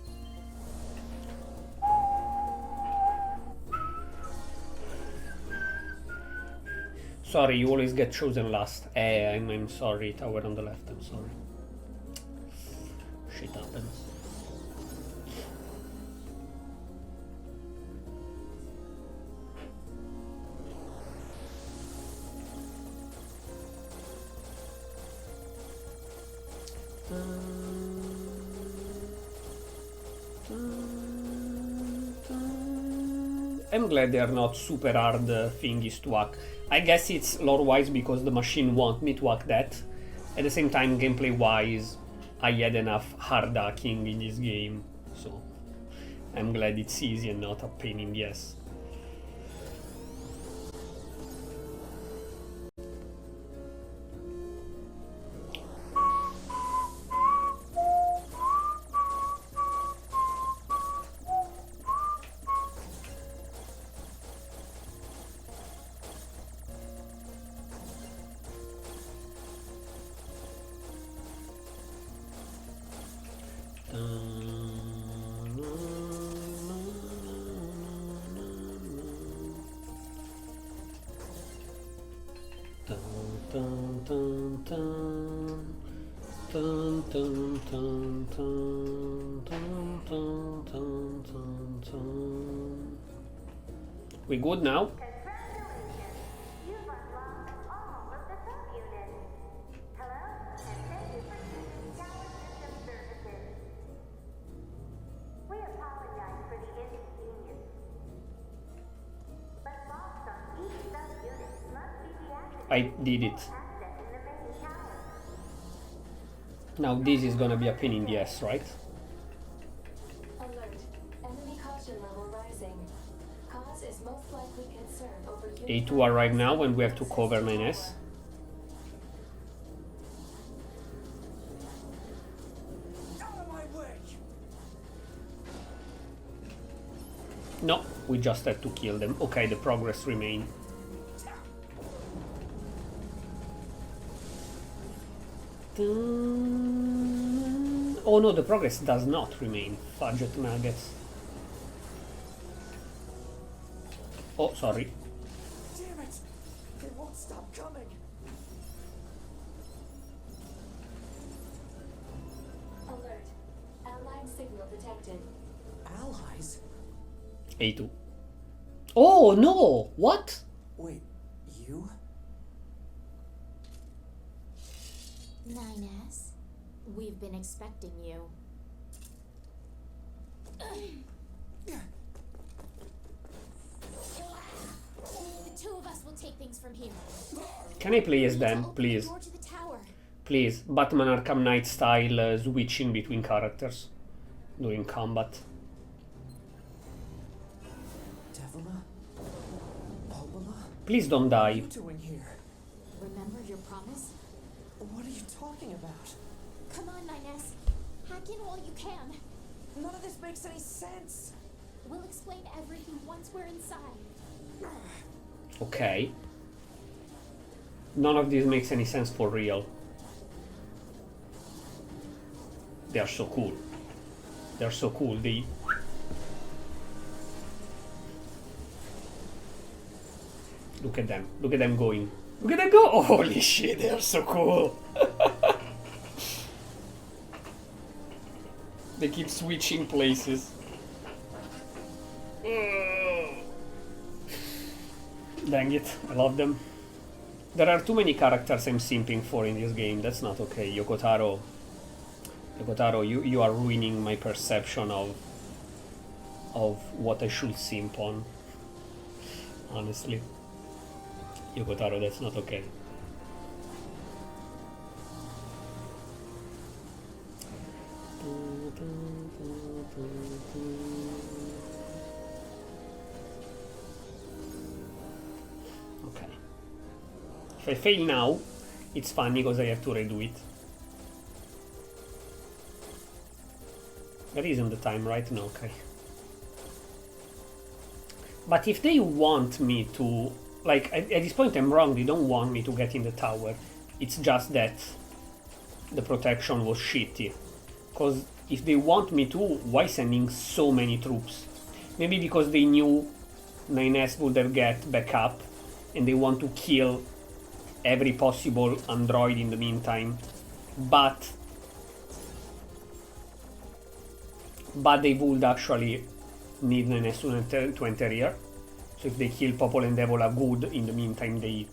Sorry, you always get chosen last. I'm sorry, tower on the left, I'm sorry. Shit happens. I'm glad they are not super hard thingies to hack. I guess it's lore-wise because the machine want me to hack that. At the same time, gameplay-wise, I had enough hard hacking in this game, so I'm glad it's easy and not a pain in the ass. We good now? Congratulations! You've unlocked all of the subunits. Hello, and thank you for choosing Tower System Services. We apologize for the inconvenience. But locks on each subunit must be deactivated I did it. before accessing the main tower. Now this is gonna be a pain in the ass, right? Alert. Enemy caution level rising. Cause is most likely concern over A2 arrive now and we have to cover 9S. Out of my way! No, we just had to kill them. Okay, the progress remain. Oh no, the progress does not remain. Fudget nuggets. Oh, sorry. Damn it! They won't stop coming! Alert. Allied signal detected. Allies? A2. Oh no! What? Wait, you? 9S, we've been expecting you. The two of us will take things from here. Can I play as them, Open please? The door to the tower. Please, Batman Arkham Knight style switching between characters during combat. Devila? Popola? Please don't What are die. you doing here? Remember your promise? What are you talking about? Come on, 9S. Hack in while you can. None of this makes any sense! We'll explain everything once we're inside. Okay. None of this makes any sense for real. They are so cool. They're so cool. They... Look at them. Look at them going. Look at them go! Oh, holy shit, they are so cool. They keep switching places. Dang it, I love them. There are too many characters I'm simping for in this game. That's not okay. Yoko Taro, you are ruining my perception of what I should simp on. Honestly. Yoko Taro, that's not okay. Okay. If I fail now, it's funny because I have to redo it. That isn't the time, right? No, okay. But if they want me to Like, at this point I'm wrong, they don't want me to get in the tower. It's just that the protection was shitty. Because if they want me to, why sending so many troops? Maybe because they knew 9S would have get back up and they want to kill every possible android in the meantime. But they would actually need 9S to enter here. So if they kill Popol and Devola good, in the meantime they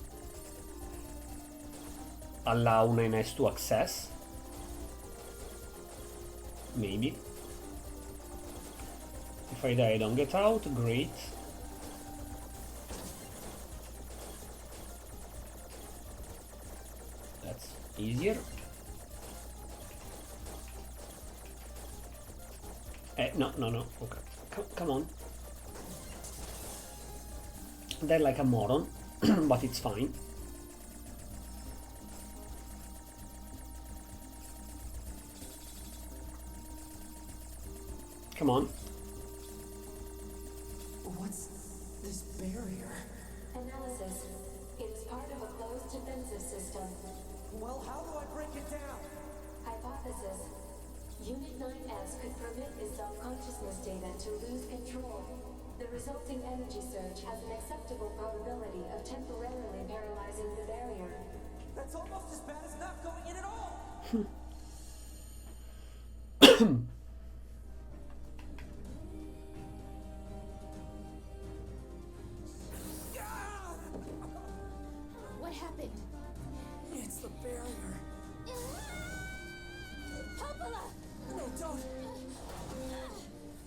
allow 9S to access. Maybe. If I die I don't get out, great. That's easier. No, okay. Come on. They're like a moron, but it's fine. Come on. What's this barrier? Analysis. It is part of a closed defensive system. Well, how do I break it down? Hypothesis. Unit 9S could permit its self-consciousness data to lose control. The resulting energy surge has an acceptable probability of temporarily paralyzing the barrier. That's almost as bad as not going in at all! What happened? It's the barrier. Popola! No, don't!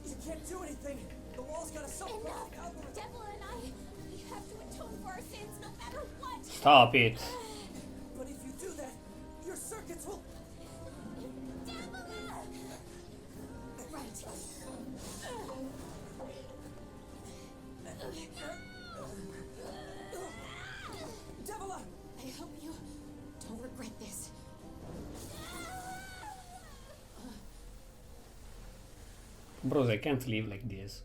You can't do anything! The wall's got a self-correcting algorithm! Devil and I, we have to atone for our sins no matter what! Stop it. But if you do that, your circuits will... Devil! Right. Devila! I hope you don't regret this. Bros, I can't live like this.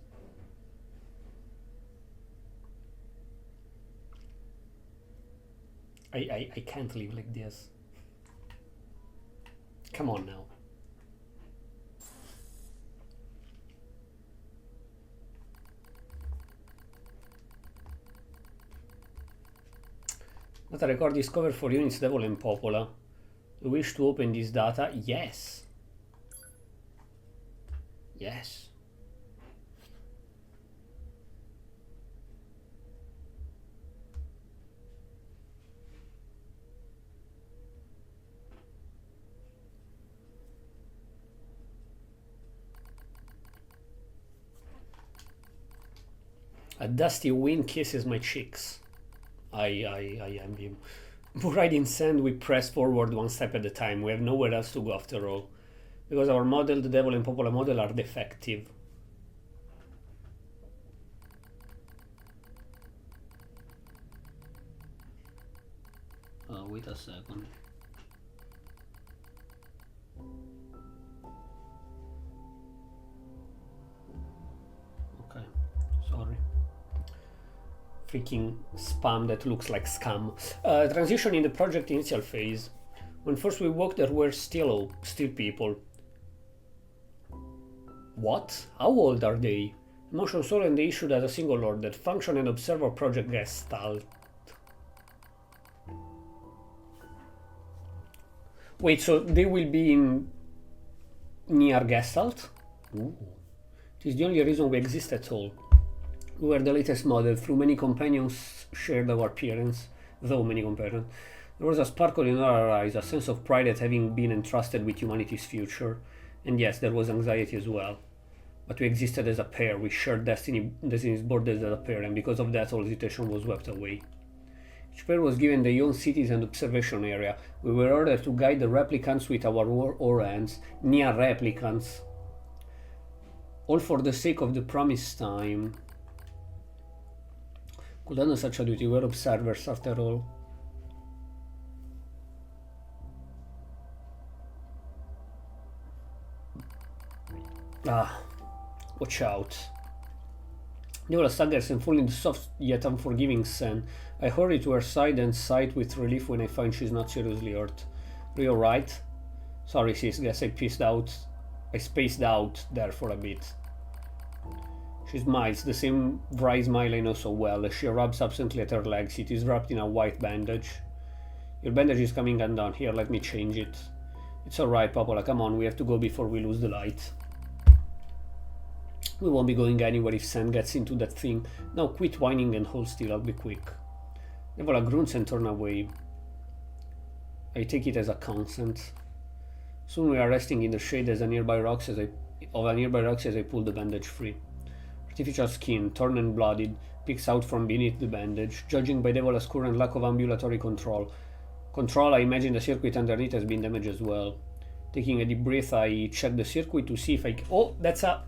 I can't live like this. Come on now. Data record discovered for units Devil and Popola. You wish to open this data? Yes. Yes. A dusty wind kisses my cheeks. I am him. Buried in sand, we press forward one step at a time. We have nowhere else to go after all. Because our model, the Devil and Popola model, are defective. Wait a second. Okay, sorry. Freaking spam that looks like scam. Transition in the project initial phase. When first we woke, there were still people. What? How old are they? Motion Soul and they issued as a single order. Function and Observer Project Gestalt. Wait, so they will be in Nier Gestalt? Ooh. It is the only reason we exist at all. We were the latest model, through many companions shared our appearance, though many companions. There was a sparkle in our eyes, a sense of pride at having been entrusted with humanity's future. And yes, there was anxiety as well. But we existed as a pair, we shared destiny's borders as a pair, and because of that all hesitation was swept away. Each pair was given their own cities and observation area. We were ordered to guide the replicants with our aura hands, Nier replicants. All for the sake of the promised time. Could handle such a duty, we were observers after all. Watch out. Devola staggers and falls in the soft yet unforgiving sand. I hurry to her side and sigh with relief when I find she's not seriously hurt. Are you alright? Sorry sis, guess I spaced out there for a bit. She smiles, the same wry smile I know so well, as she rubs absently at her legs. It is wrapped in a white bandage. Your bandage is coming undone. Here, let me change it. It's alright, Popola, come on, we have to go before we lose the light. We won't be going anywhere if Sam gets into that thing. Now quit whining and hold still, I'll be quick. Devola grunts and turns away. I take it as a consent. Soon we are resting in the shade of a nearby rocks as I pull the bandage free. Artificial skin, torn and bloodied, peeks out from beneath the bandage. Judging by Devola's current lack of ambulatory control, I imagine the circuit underneath has been damaged as well. Taking a deep breath, I check the circuit to see if I... Oh, that's a...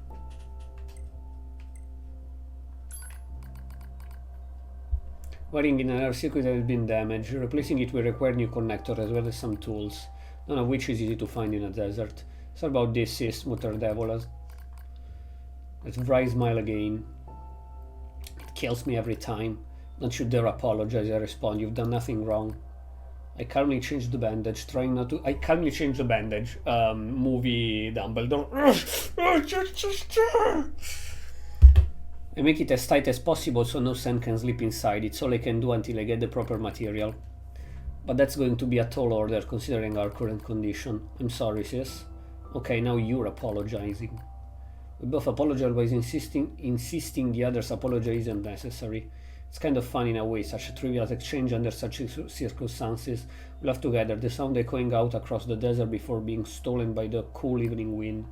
Wiring in another circuit has been damaged. Replacing it will require new connector as well as some tools, none of which is easy to find in a desert. Sorry about this, sis, muttered Devola. Let's wry smile again. It kills me every time. Don't you dare apologize, I respond. You've done nothing wrong. I calmly change the bandage, trying not to... movie Dumbledore. I make it as tight as possible so no sand can slip inside. It's all I can do until I get the proper material. But that's going to be a tall order considering our current condition. I'm sorry, sis. Okay, now you're apologizing. We both apologize by insisting the other's apology isn't necessary. It's kind of fun in a way, such a trivial exchange under such circumstances. We laugh together, the sound echoing out across the desert before being stolen by the cool evening wind.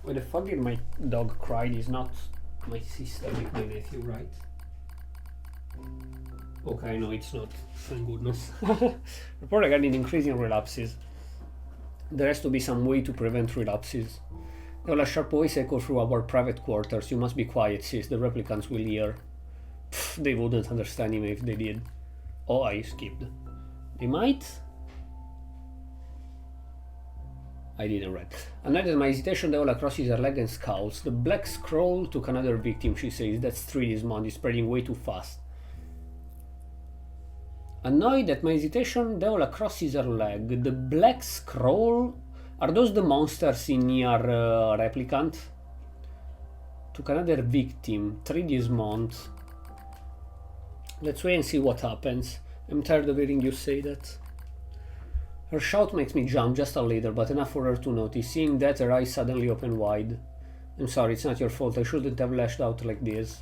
Why the fuck did my dog cry? He's not my sister with my nephew, right? Okay, no, it's not. Thank goodness. Report regarding increasing relapses. There has to be some way to prevent relapses. There will a sharp voice echo through our private quarters. You must be quiet, sis. The replicants will hear. Pfft, they wouldn't understand him if they did. Oh, I skipped. They might? I didn't read. Another my hesitation, Devola crosses her leg and scowls. The black scroll took another victim, she says. That's 3 this month. It's spreading way too fast. Annoyed at my hesitation, Devola crosses her leg. The black scroll? Are those the monsters in Nier Replicant? Took another victim. 3 this month. Let's wait and see what happens. I'm tired of hearing you say that. Her shout makes me jump just a little, but enough for her to notice. Seeing that, her eyes suddenly open wide. I'm sorry, it's not your fault. I shouldn't have lashed out like this.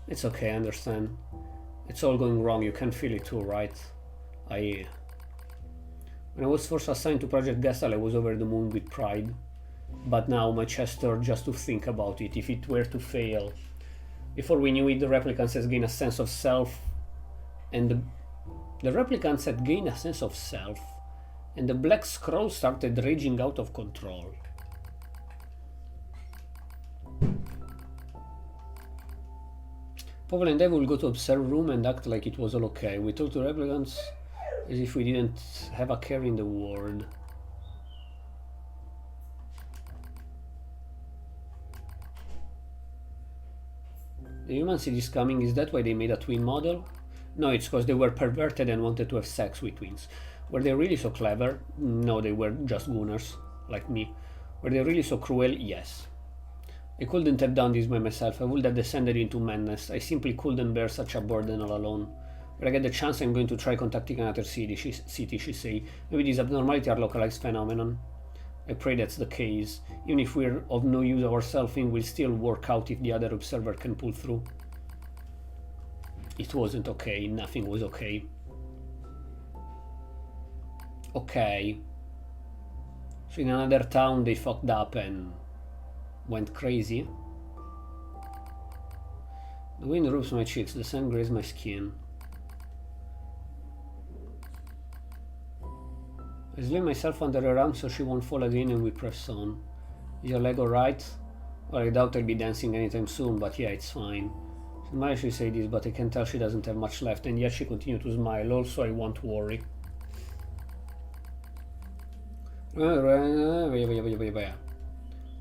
It's okay, I understand. It's all going wrong, you can feel it too, right? When I was first assigned to Project Gestalt, I was over the moon with pride. But now my chest hurts just to think about it, if it were to fail. Before we knew it, the replicants had gained a sense of self, and the replicants had gained a sense of self, and the black scroll started raging out of control. Pavel and I will go to observe room and act like it was all okay. We talk to replicants as if we didn't have a care in the world. The humans see this coming. Is that why they made a twin model? No, it's because they were perverted and wanted to have sex with twins. Were they really so clever? No, they were just gooners, like me. Were they really so cruel? Yes. I couldn't have done this by myself. I would have descended into madness. I simply couldn't bear such a burden all alone. When I get the chance, I'm going to try contacting another city, she say. Maybe this abnormality are localized phenomenon. I pray that's the case. Even if we're of no use ourselves, things will still work out if the other observer can pull through. It wasn't okay. Nothing was okay. Okay. So in another town they fucked up and went crazy. The wind rubs my cheeks, the sun grazes my skin. I slim myself under her arm so she won't fall again and we press on. Is your leg alright? Well, I doubt I'll be dancing anytime soon, but yeah, it's fine. She might actually say this, but I can tell she doesn't have much left, and yet she continues to smile. Also, I won't worry.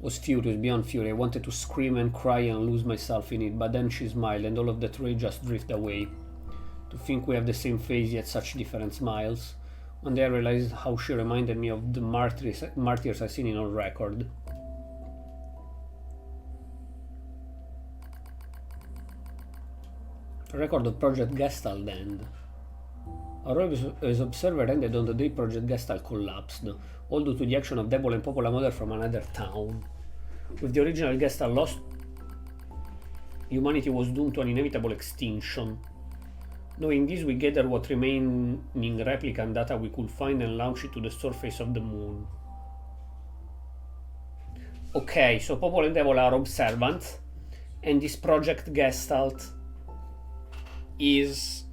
Was furious, beyond fury. I wanted to scream and cry and lose myself in it, but then she smiled and all of that rage just drifted away. To think we have the same face yet such different smiles. One day I realized how she reminded me of the martyrs I've seen in on record. A record of Project Gestalt end. Our role as observer ended on the day Project Gestalt collapsed, all due to the action of Devil and Popola Mother from another town. With the original Gestalt lost, humanity was doomed to an inevitable extinction. Knowing this, we gathered what remaining replicant data we could find and launch it to the surface of the moon. Okay, so Popola and Devil are observant, and this Project Gestalt is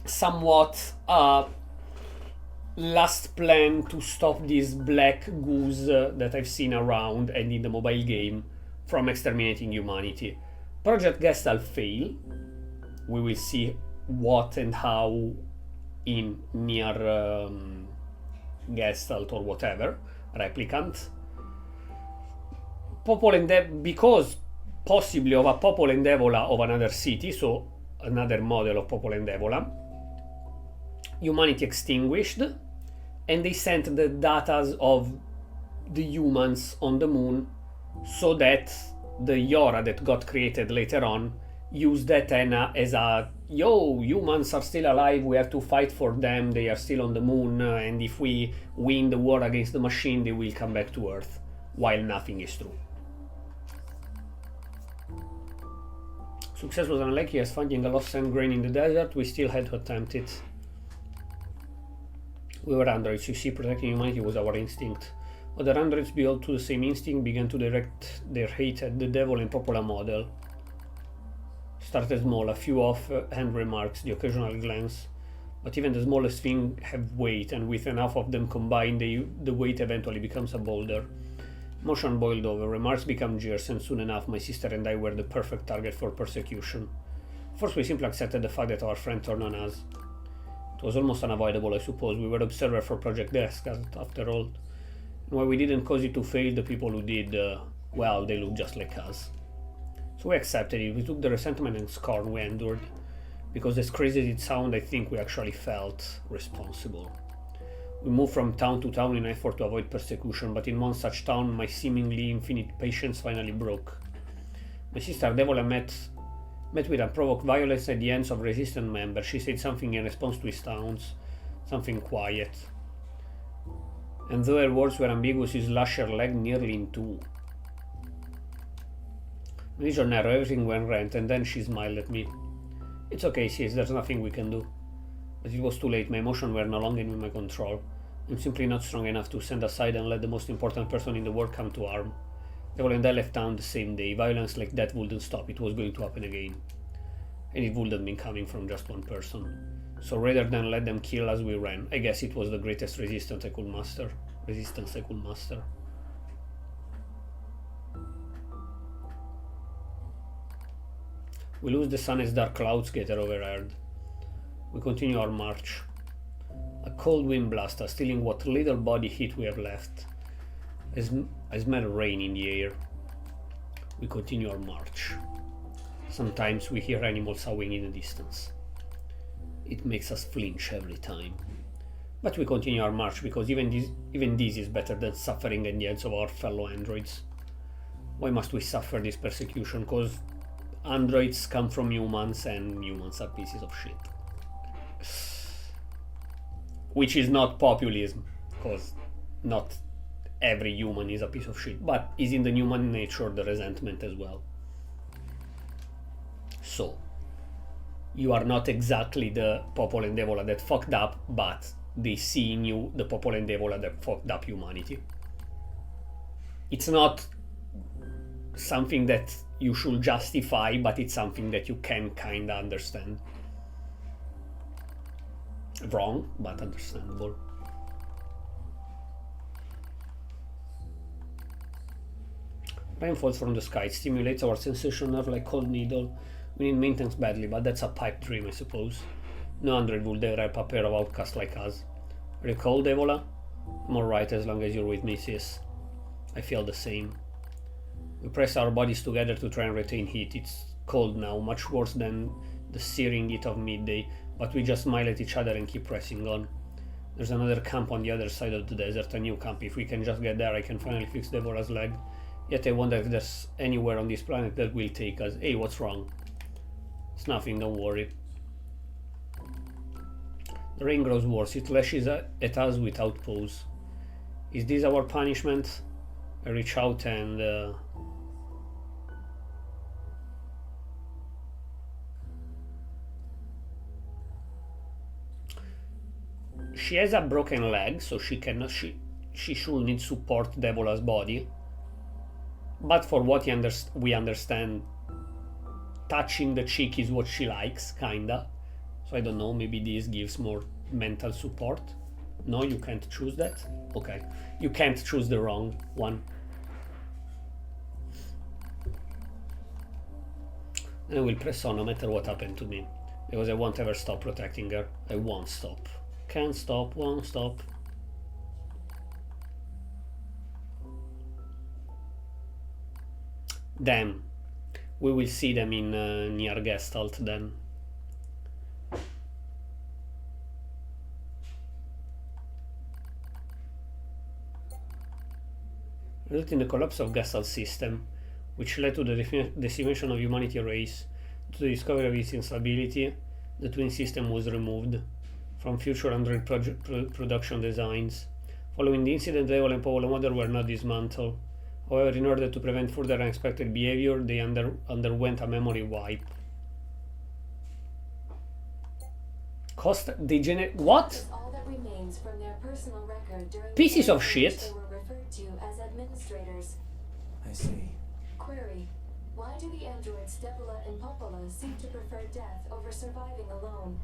somewhat a last plan to stop this black goose that I've seen around and in the mobile game from exterminating humanity. Project Gestalt fail. We will see what and how in Nier Gestalt or whatever replicant. Popol and because possibly of a Popol and Evola of another city, so another model of Popol and Evola, humanity extinguished, and they sent the data of the humans on the moon so that the Yora that got created later on used that as a yo, humans are still alive, we have to fight for them, they are still on the moon, and if we win the war against the machine they will come back to Earth, while nothing is true. Success was unlucky as finding a lost sand grain in the desert, we still had to attempt it. We were androids, you see, protecting humanity was our instinct. Other androids, beholden to the same instinct, began to direct their hate at the Devil and Popola model. Started small, a few off-hand remarks, the occasional glance, but even the smallest thing have weight, and with enough of them combined, the weight eventually becomes a boulder. Emotion boiled over, remarks become jeers, and soon enough my sister and I were the perfect target for persecution. First we simply accepted the fact that our friend turned on us. It was almost unavoidable, I suppose. We were observers for Project Gestalt, after all. And while we didn't cause it to fail, the people who did, well, they looked just like us. So we accepted it. We took the resentment and scorn we endured. Because as crazy as it sounded, I think we actually felt responsible. We moved from town to town in an effort to avoid persecution, but in one such town, my seemingly infinite patience finally broke. My sister Devola met with unprovoked violence at the hands of resistant members. She said something in response to his taunts, something quiet. And though her words were ambiguous, his lashed her leg nearly in two. My vision narrowed, everything went rent, and then she smiled at me. It's okay, sis, there's nothing we can do. But it was too late, my emotions were no longer in my control. I'm simply not strong enough to stand aside and let the most important person in the world come to harm. Devil and I left town the same day. Violence like that wouldn't stop, it was going to happen again. And it wouldn't be coming from just one person. So rather than let them kill us, we ran. I guess it was the greatest resistance I could muster. We lose the sun as dark clouds gather overhead. We continue our march. A cold wind blasts us, stealing what little body heat we have left. I smell rain in the air. We continue our march. Sometimes we hear animals howling in the distance. It makes us flinch every time. But we continue our march because even this is better than suffering at the hands of our fellow androids. Why must we suffer this persecution? Because androids come from humans and humans are pieces of shit. Which is not populism, because not every human is a piece of shit, but is in the human nature the resentment as well. So, you are not exactly the Popol and Devola that fucked up, but they see in you the Popol and Devola that fucked up humanity. It's not something that you should justify, but it's something that you can kinda understand. Wrong, but understandable. Rain falls from the sky, it stimulates our sensation nerve like cold needle. We need maintenance badly, but that's a pipe dream, I suppose. No android would dare help a pair of outcasts like us. Are you cold, Evola? I'm alright as long as you're with me, sis. I feel the same. We press our bodies together to try and retain heat. It's cold now, much worse than the searing heat of midday, but we just smile at each other and keep pressing on. There's another camp on the other side of the desert, a new camp. If we can just get there, I can finally fix Deborah's leg. Yet I wonder if there's anywhere on this planet that will take us. Hey, what's wrong? It's nothing, don't worry. The rain grows worse. It lashes at us without pause. Is this our punishment? I reach out and... She has a broken leg, so she cannot. She should need support Debola's body. But for what we understand, touching the cheek is what she likes, kinda. So I don't know. Maybe this gives more mental support. No, you can't choose that. Okay, you can't choose the wrong one. And I will press on no matter what happened to me, because I won't ever stop protecting her. I won't stop. Can't stop, won't stop. Damn. We will see them in Nier Gestalt then. Resulting in the collapse of Gestalt system, which led to the decimation of humanity race. To the discovery of its instability, the twin system was removed from future Android production designs. Following the incident, Devil and Paolo Mother were not dismantled. However, in order to prevent further unexpected behavior, they underwent a memory wipe. Cost degenerate. What? Is all that remains from their personal record during Pieces the of time shit. They were referred to as administrators. I see. Query: why do the androids Debola and Popola seem to prefer death over surviving alone?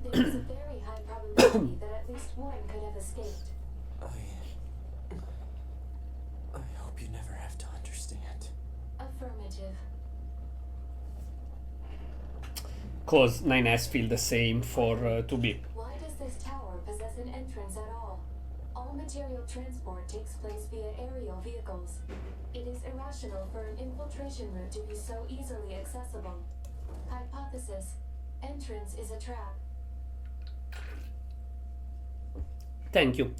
There is a very high probability that at least one could have escaped. I hope you never have to understand. Affirmative. Cause 9S feel the same for 2B. Why does this tower possess an entrance at all? All material transport takes place via aerial vehicles. It is irrational for an infiltration route to be so easily accessible. Hypothesis: entrance is a trap. Thank you.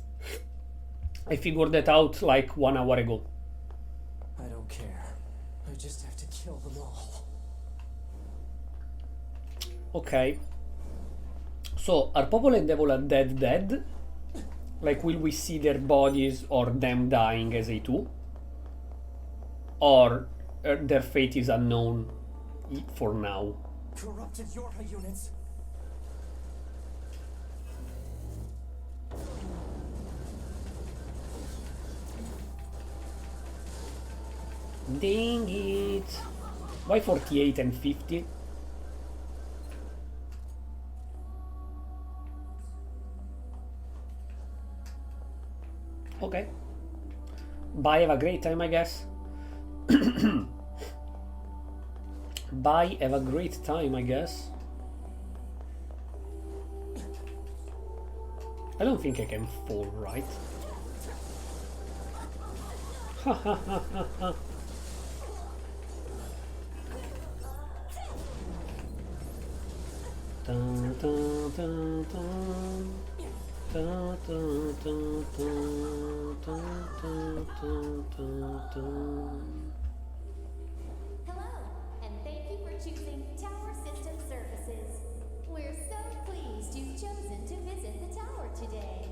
I figured that out like 1 hour ago. I don't care. I just have to kill them all. Okay. So, are Popola and Devola dead? Like, will we see their bodies or them dying as A2? Or their fate is unknown for now? Corrupted Yorha units. Dang it. Why 48 and 50? Okay. Bye, have a great time, I guess. Bye, have a great time, I guess. I don't think I can fall, right? Ha ha ha ha ha. Dun, dun, dun, dun. Dun, dun, dun, dun, dun, dun, dun, dun. Hello, and thank you for choosing Tower System Services. We're so pleased you've chosen to visit the tower today.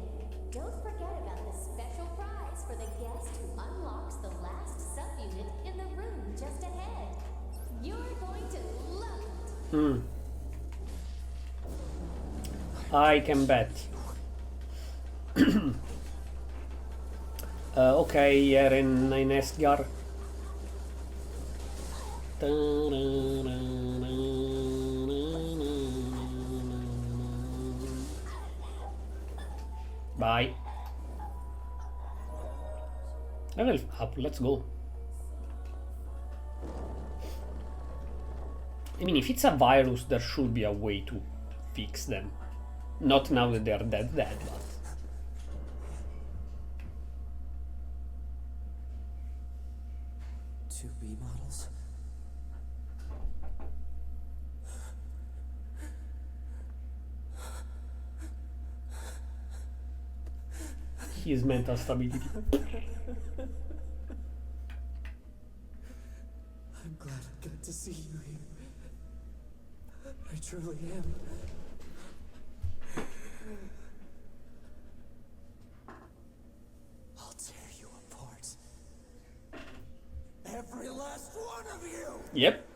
Don't forget about the special prize for the guest who unlocks the last subunit in the room just ahead. You're going to love it. I can bet. Okay, Eren 9S Gar. Bye. Level up, let's go. I mean, if it's a virus, there should be a way to fix them. Not now that they are dead, but... his mental stability. I'm glad I got to see you here. I truly am. I'll tear you apart. Every last one of you! Yep.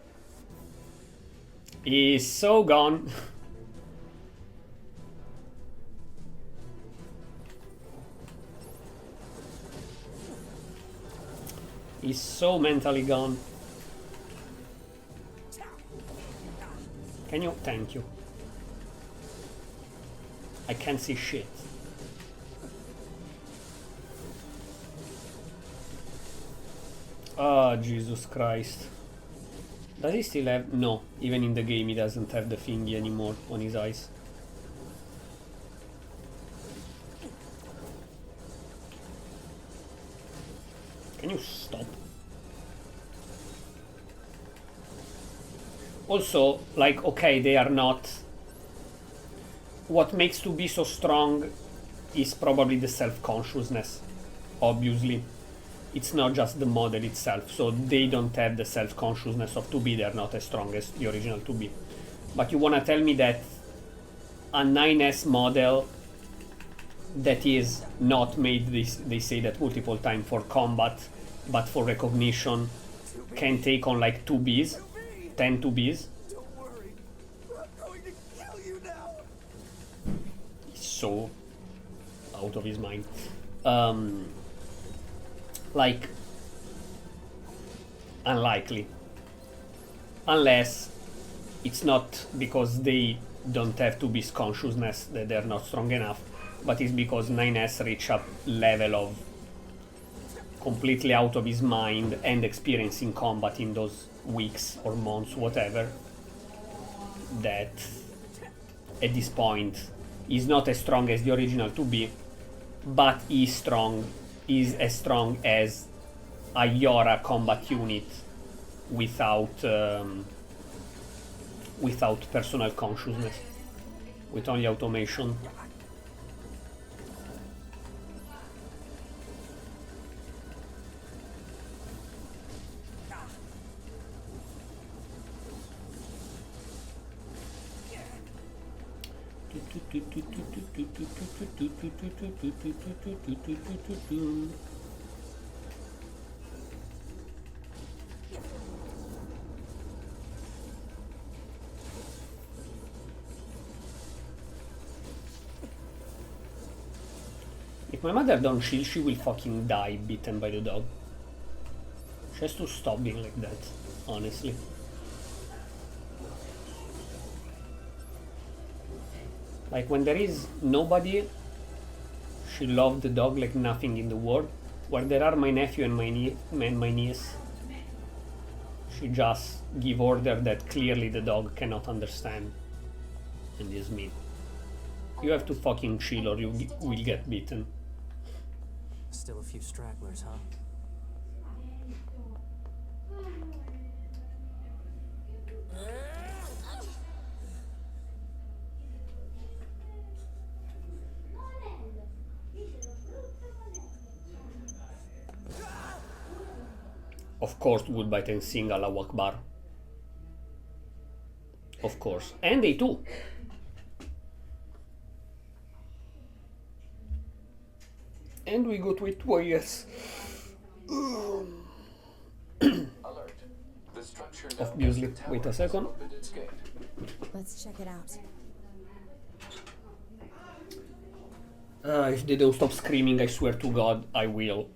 He's so gone. He's so mentally gone. Can you? Thank you. I can't see shit. Oh, Jesus Christ. Does he still have... No, even in the game he doesn't have the thingy anymore on his eyes. Can you stop? Also, like, okay, they are not... What makes 2B so strong is probably the self-consciousness, obviously. It's not just the model itself, so they don't have the self-consciousness of 2B, they're not as strong as the original 2B. But you wanna tell me that a 9S model that is not made, they say that multiple times, for combat, but for recognition, can take on like 2Bs, 10 2Bs? Don't worry. I'm going to kill you now. He's so out of his mind. Like, unlikely. Unless it's not because they don't have 2B's consciousness that they're not strong enough, but it's because 9S reach a level of completely out of his mind and experiencing combat in those weeks or months, whatever, that at this point is not as strong as the original 2B, but is strong, is as strong as a Yora combat unit without without personal consciousness, with only automation. If my mother don't chill, she will fucking die bitten by the dog. She has to stop being like that, honestly. Like, when there is nobody, she loved the dog like nothing in the world. Where there are my nephew and my niece, she just give order that clearly the dog cannot understand. And is me. You have to fucking chill or you will get bitten. Still a few stragglers, huh? Of course, Woodbite and sing Allahu Akbar. Of course. And they too. And we got with YS. Alert. The structure now Obviously. has the tower Wait a has second. opened its gate. Let's check it out. If they don't stop screaming, I swear to God, I will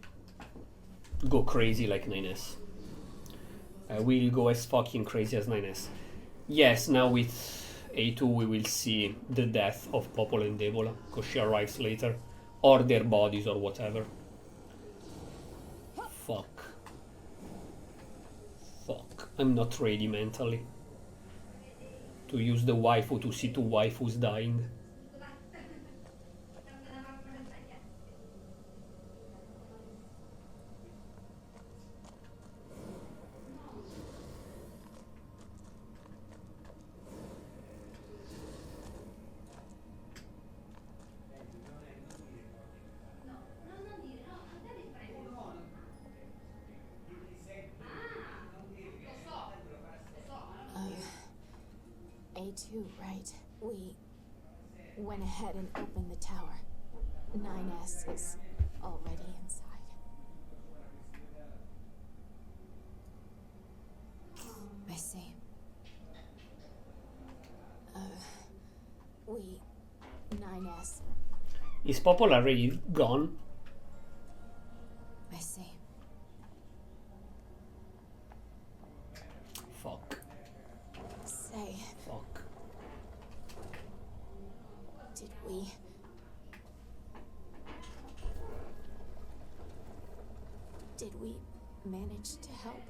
go crazy like 9S. I will go as fucking crazy as 9S. Yes, now with A2 we will see the death of Popolo and Debola, because she arrives later. Or their bodies or whatever. Fuck. Fuck. I'm not ready mentally to use the waifu to see two waifus dying. right. We went ahead and opened the tower. 9S is already inside. I see. We... 9S. Is Popol already gone? I see. Fuck. Say, Fuck. did we... Did we manage to help?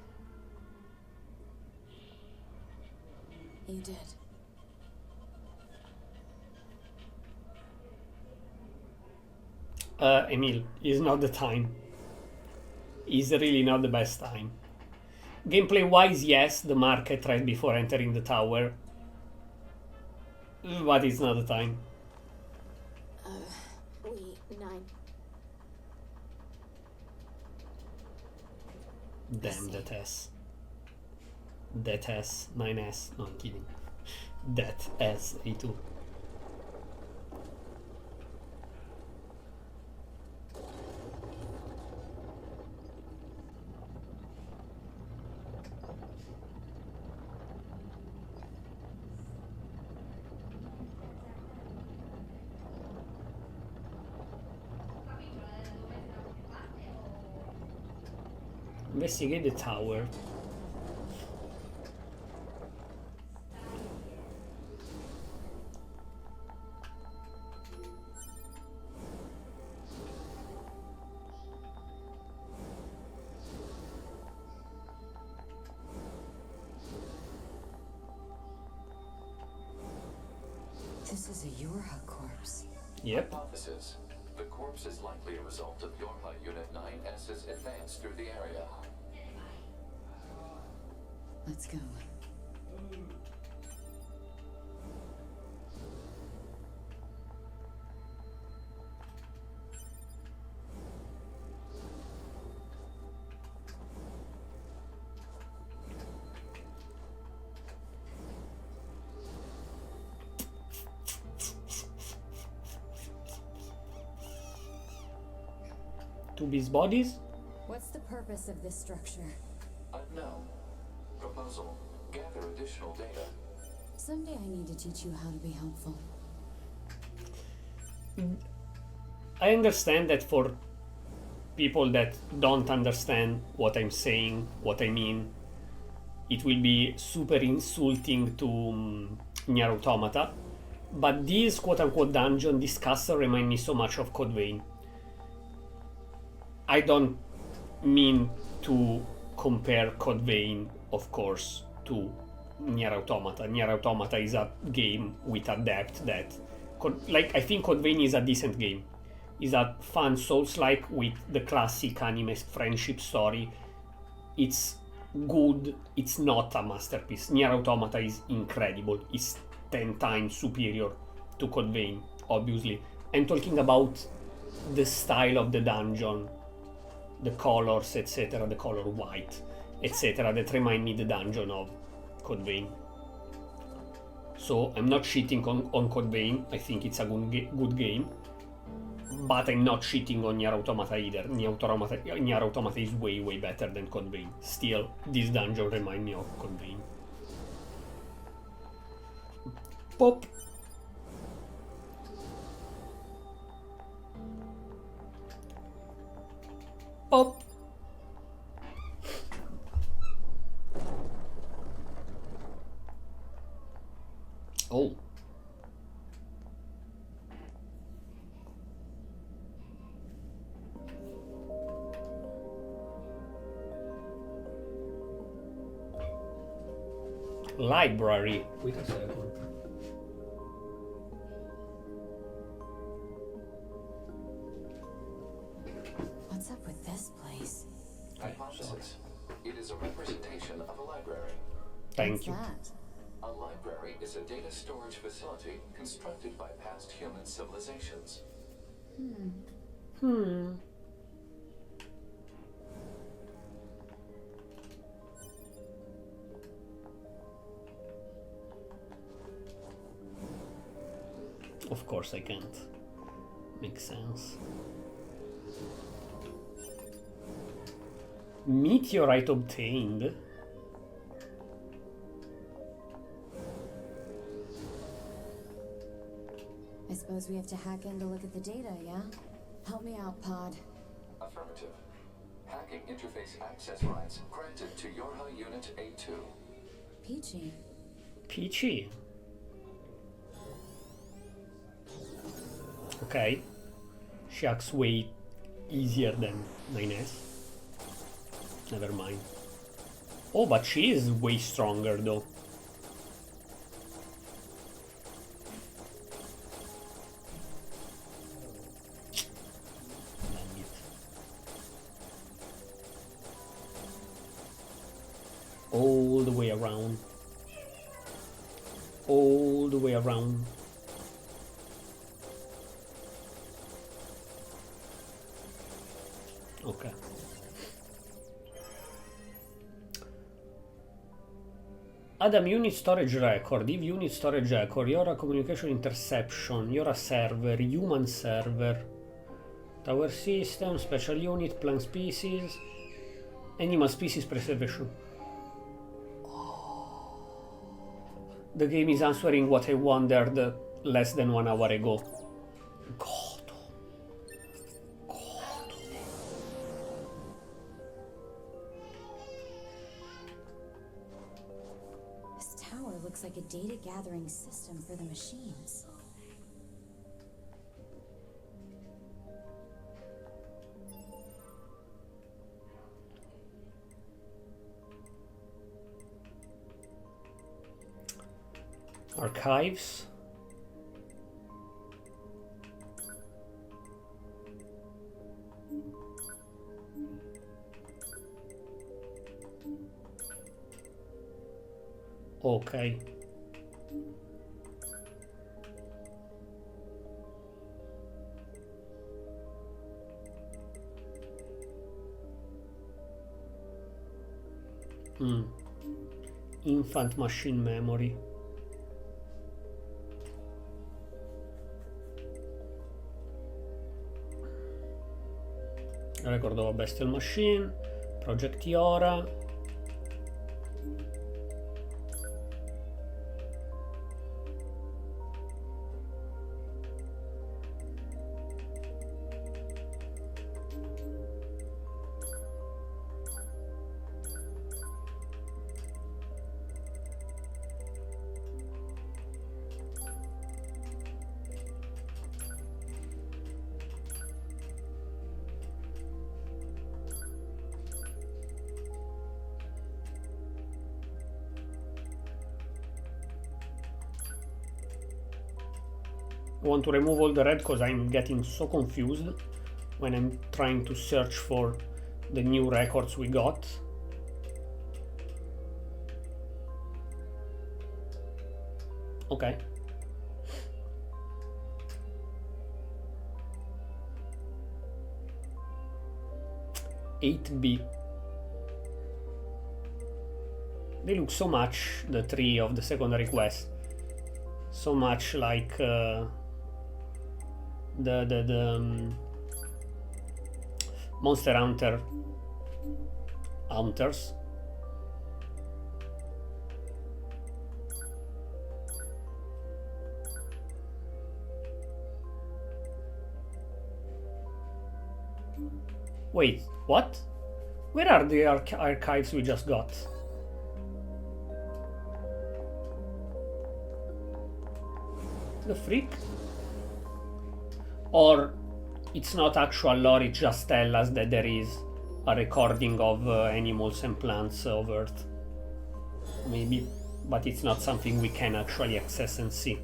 You did. Emil, is not the time. Is really not the best time. Gameplay wise, yes, the market right before entering the tower. But it's not the time. We... 9... Damn that S. That S, 9S. No, I'm kidding. That S, A2. Investigate the tower. This is a Yorha corpse. Yep. Hypothesis. The corpse is likely a result of Yorha Unit 9S's advance through the area. Let's go. Two beast bodies? What's the purpose of this structure? Unknown. Proposal. Gather additional data. Someday I need to teach you how to be helpful. I understand that for people that don't understand what I'm saying, what I mean, it will be super insulting to Nier Automata, but this quote-unquote dungeon, this castle remind me so much of Code Vein. I don't mean to compare Code Vein, of course, to Nier Automata. Nier Automata is a game with a depth that, I think Code Vein is a decent game. It's a fun Souls-like with the classic anime friendship story. It's good, it's not a masterpiece. Nier Automata is incredible. It's 10 times superior to Code Vein, obviously. I'm talking about the style of the dungeon, the colors, etc., the color white, etc., that remind me the dungeon of Code Vein. So I'm not cheating on Code Vein. I think it's a good game, but I'm not cheating on Nier Automata either. Nier Automata is way better than Code Vein. Still, this dungeon reminds me of Code Vein. Pop. Pop. Oh. Library. Wait a second. What's up with this place? Hypothesis. It is a representation of a library. Thank you. What's that? A library is a data storage facility constructed by past human civilizations. Of course I can't. Makes sense. Meteorite obtained. I suppose we have to hack in to look at the data, yeah? Help me out, Pod. Affirmative. Hacking interface access rights granted to Yorha Unit A2. Peachy. Peachy. Okay. She acts way easier than 9S. Never mind. Oh, but she is way stronger though. Damn it. All the way around. All the way around. Okay. Adam unit storage record, if unit storage record, Yora communication interception, Yora server, human server, tower system, special unit, plant species, animal species preservation. The game is answering what I wondered less than 1 hour ago. God. This tower looks like a data gathering system for the machines. Archives. Okay. Infant machine memory. Record of a bestial machine. Project Yora. I want to remove all the red because I'm getting so confused when I'm trying to search for the new records we got. Okay. (8B). They look so much, the three of the secondary quest, so much like the Monster Hunter hunters. Wait, what? Where are the archives we just got? The freak? Or it's not actual lore, it just tells us that there is a recording of animals and plants of Earth. Maybe, but it's not something we can actually access and see.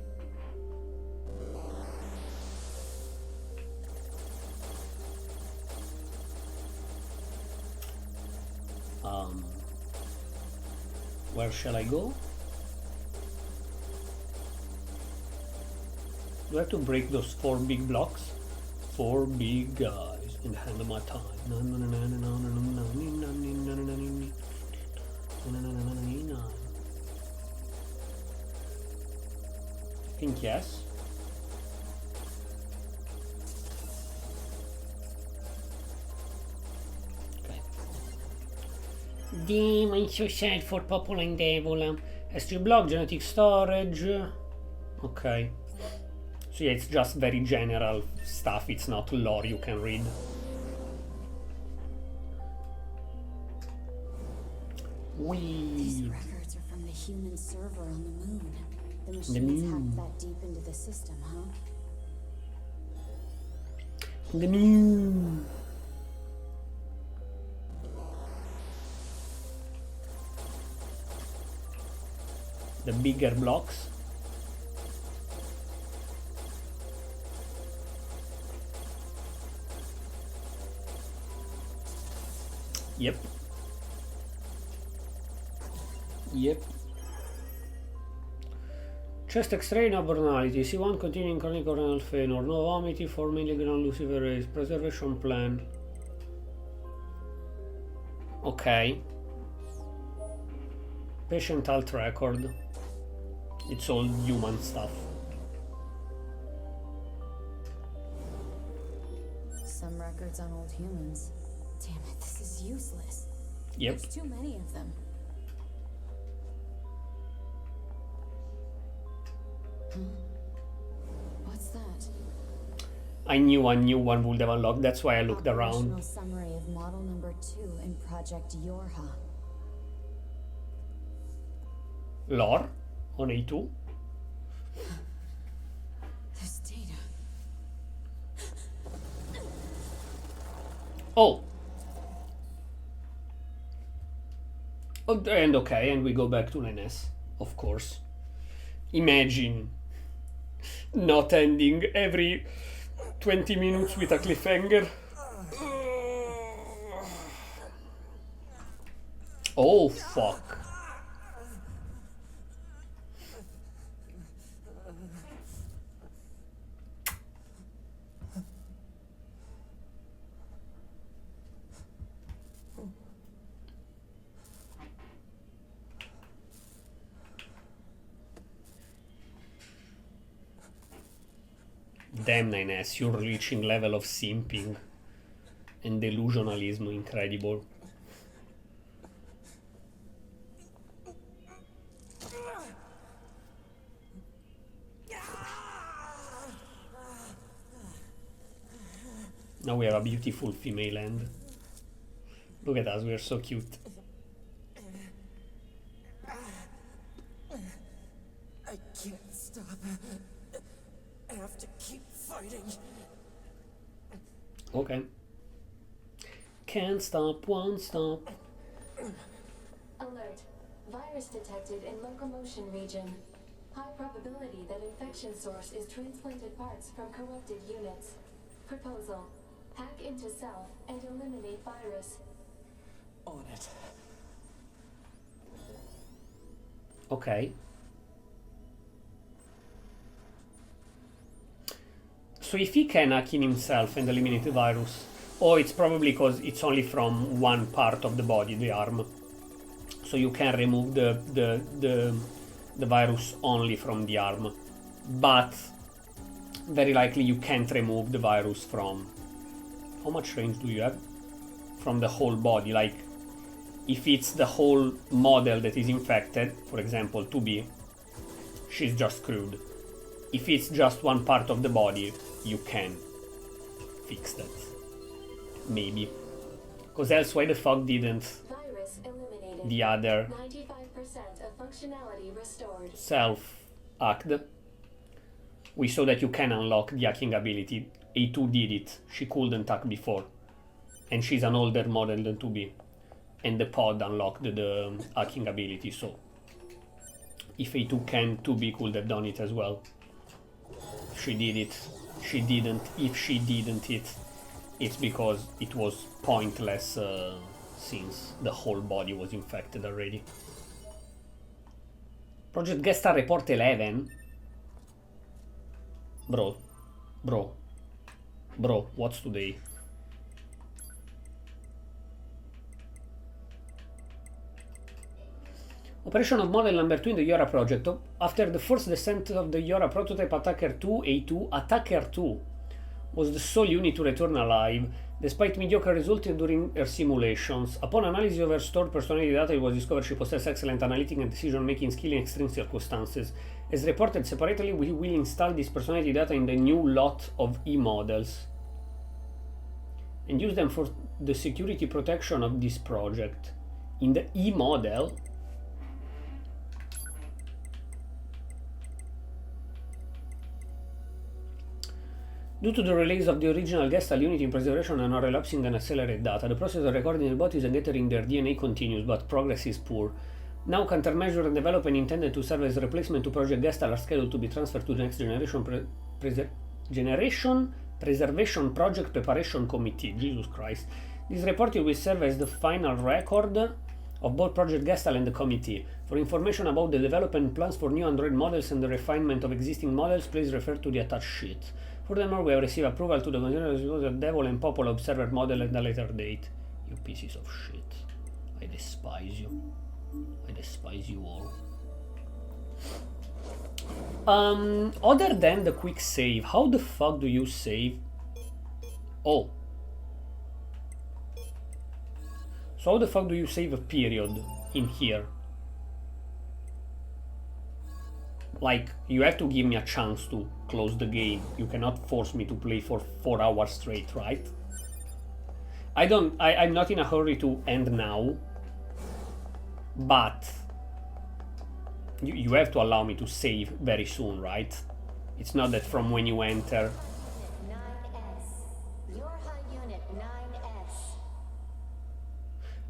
Where shall I go? Do I have to break those 4 big blocks? 4 big guys in the hand of my time. I think yes. Damn, I'm so sad for Popola and Devola. S3 block, genetic storage. Okay. So yeah, it's just very general stuff, it's not lore you can read. These Wee. records are from the human server on the moon. The machines moon. hacked that deep into the system, huh? The moon. The bigger blocks. Yep. Yep. Chest X-ray, no abnormality. C1 containing chronic coronal failure. No vomiting, 4 mg luciferase. Preservation plan. Okay. Patient health record. It's all human stuff. Some records on old humans. Damn it, this is useless. Yep. There's too many of them. Huh? What's that? I knew a new one would have unlocked, that's why I looked around. Operational summary of model number 2 in Project Yorha. Lore on A2. There's data. Oh! Oh, and okay, and we go back to 9S, of course. Imagine not ending every 20 minutes with a cliffhanger. Oh, fuck. Damn 9S, you're reaching level of simping and delusionalism incredible. Now we have a beautiful female end. Look at us, we are so cute. I can't stop. I have to keep fighting. Okay. Can't stop, won't stop. Alert. Virus detected in locomotion region. High probability that infection source is transplanted parts from corrupted units. Proposal. Hack into self and eliminate virus. On it. Okay. So if he can hack in himself and eliminate the virus, it's probably because it's only from one part of the body, the arm. So you can remove the virus only from the arm. But very likely you can't remove the virus from... How much range do you have? From the whole body, like if it's the whole model that is infected, for example 2B, she's just screwed. If it's just one part of the body, you can fix that. Maybe. Because else why the fuck didn't Virus eliminated. the other 95% of functionality restored. self-hacked? We saw that you can unlock the hacking ability. A2 did it, she couldn't hack before. And she's an older model than 2B. And the pod unlocked the hacking ability, so... If A2 can, 2B could have done it as well. She did it. She didn't. If she didn't it's because it was pointless since the whole body was infected already. Project Guest Star Report 11? Bro, what's today? Operation of model number 2 in the Yora project. After the first descent of the Yora prototype, Attacker 2, A2, Attacker 2 was the sole unit to return alive, despite mediocre results during her simulations. Upon analysis of her stored personality data, it was discovered she possessed excellent analytic and decision-making skill in extreme circumstances. As reported separately, we will install this personality data in the new lot of E-models and use them for the security protection of this project. In the E-model, due to the release of the original Gestalt unit in preservation and relapsing and accelerate data, the process of recording the bodies and entering their DNA continues, but progress is poor. Now countermeasure and development intended to serve as a replacement to Project Gestalt are scheduled to be transferred to the next generation Preservation Project Preparation Committee. Jesus Christ. This report will serve as the final record of both Project Gestalt and the committee. For information about the development plans for new Android models and the refinement of existing models, please refer to the attached sheet. Furthermore, we have received approval to the consideration of Devil and Popol Observer model at a later date. You pieces of shit. I despise you. I despise you all. Other than the quick save, how the fuck do you save? Oh. So how the fuck do you save a period in here? Like, you have to give me a chance to close the game. You cannot force me to play for 4 hours straight, right? I'm not in a hurry to end now. But you have to allow me to save very soon, right? It's not that from when you enter. 9S. Your high unit 9S.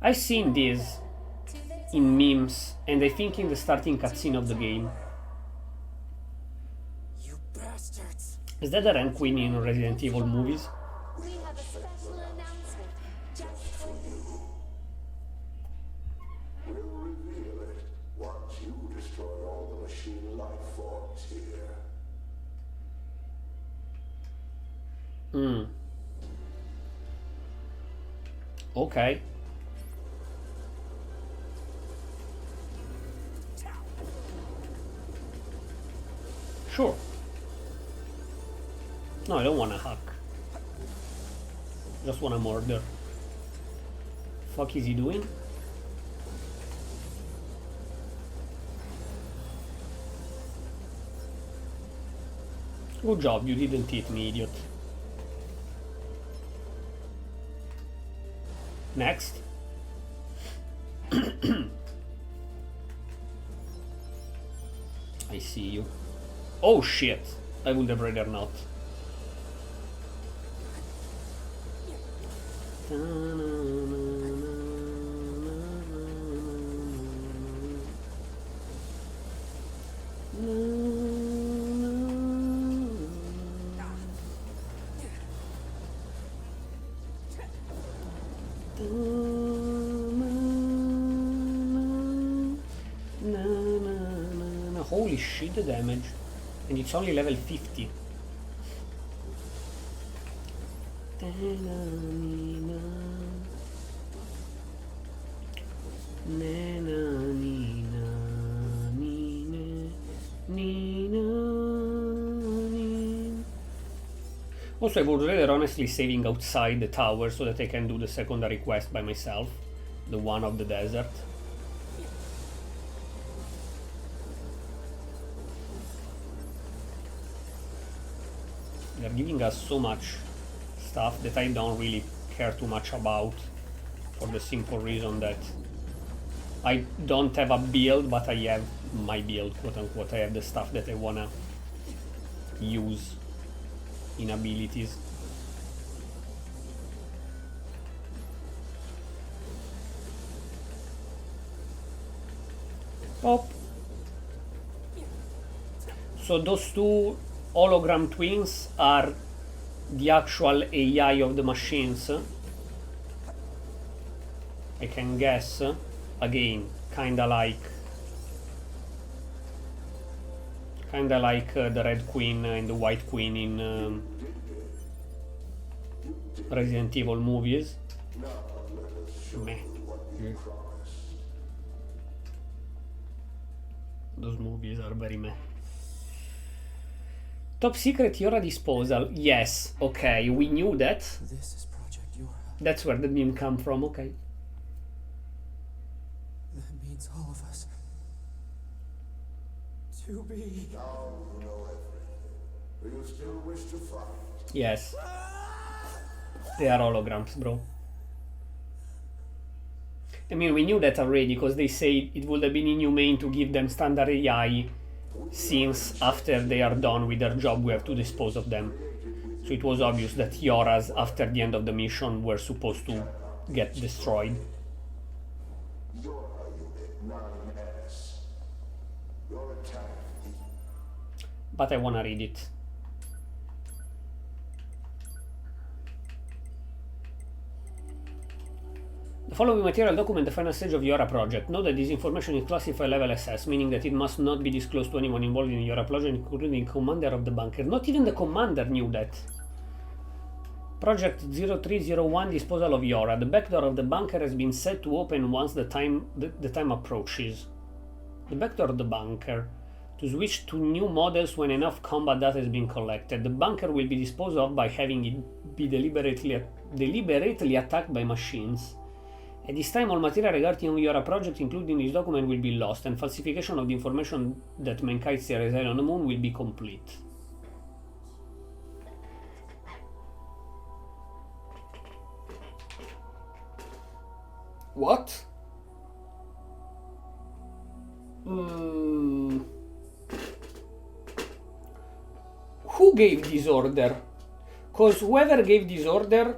I've seen this in memes, and I think in the starting cutscene of the game. You bastards! Is that the rank queen in Resident Evil movies? We have a special announcement just for you. We'll reveal it once you destroy all the machine life forms here. Okay. Sure. No, I don't want to hack. Just want to murder. Fuck is he doing? Good job, you didn't hit me, idiot. Next. I see you. Oh shit! I would have rather not. Holy shit, the damage. And it's only level 50. Also, I would rather honestly saving outside the tower so that I can do the secondary quest by myself. The one of the desert. They're giving us so much stuff that I don't really care too much about, for the simple reason that I don't have a build, but I have my build, quote unquote. I have the stuff that I wanna use in abilities. Pop. So those two hologram twins are the actual AI of the machines. I can guess. Again, kinda like the Red Queen and the White Queen in Resident Evil movies. Meh. Those movies are very meh. Top secret Yora disposal. Yes, okay, we knew that. This is Project Yora. That's where the meme come from, okay. That means all of us. To be. Now you know everything. Do you still wish to fight? Yes. They are holograms, bro. I mean, we knew that already, because they say it would have been inhumane to give them standard AI, since after they are done with their job, we have to dispose of them. So it was obvious that Yoras, after the end of the mission, were supposed to get destroyed. Your unit 9S. Your attack. But I wanna read it. The following material document the final stage of Yora project. Note that this information is classified level SS, meaning that it must not be disclosed to anyone involved in Yora project, including the commander of the bunker. Not even the commander knew that. Project 0301 disposal of Yora. The back door of the bunker has been set to open once the time approaches. The back door of the bunker. To switch to new models when enough combat data has been collected. The bunker will be disposed of by having it be deliberately attacked by machines. At this time, all material regarding Yora project, including this document, will be lost, and falsification of the information that mankind still reside on the moon will be complete. What? Who gave this order? Because whoever gave this order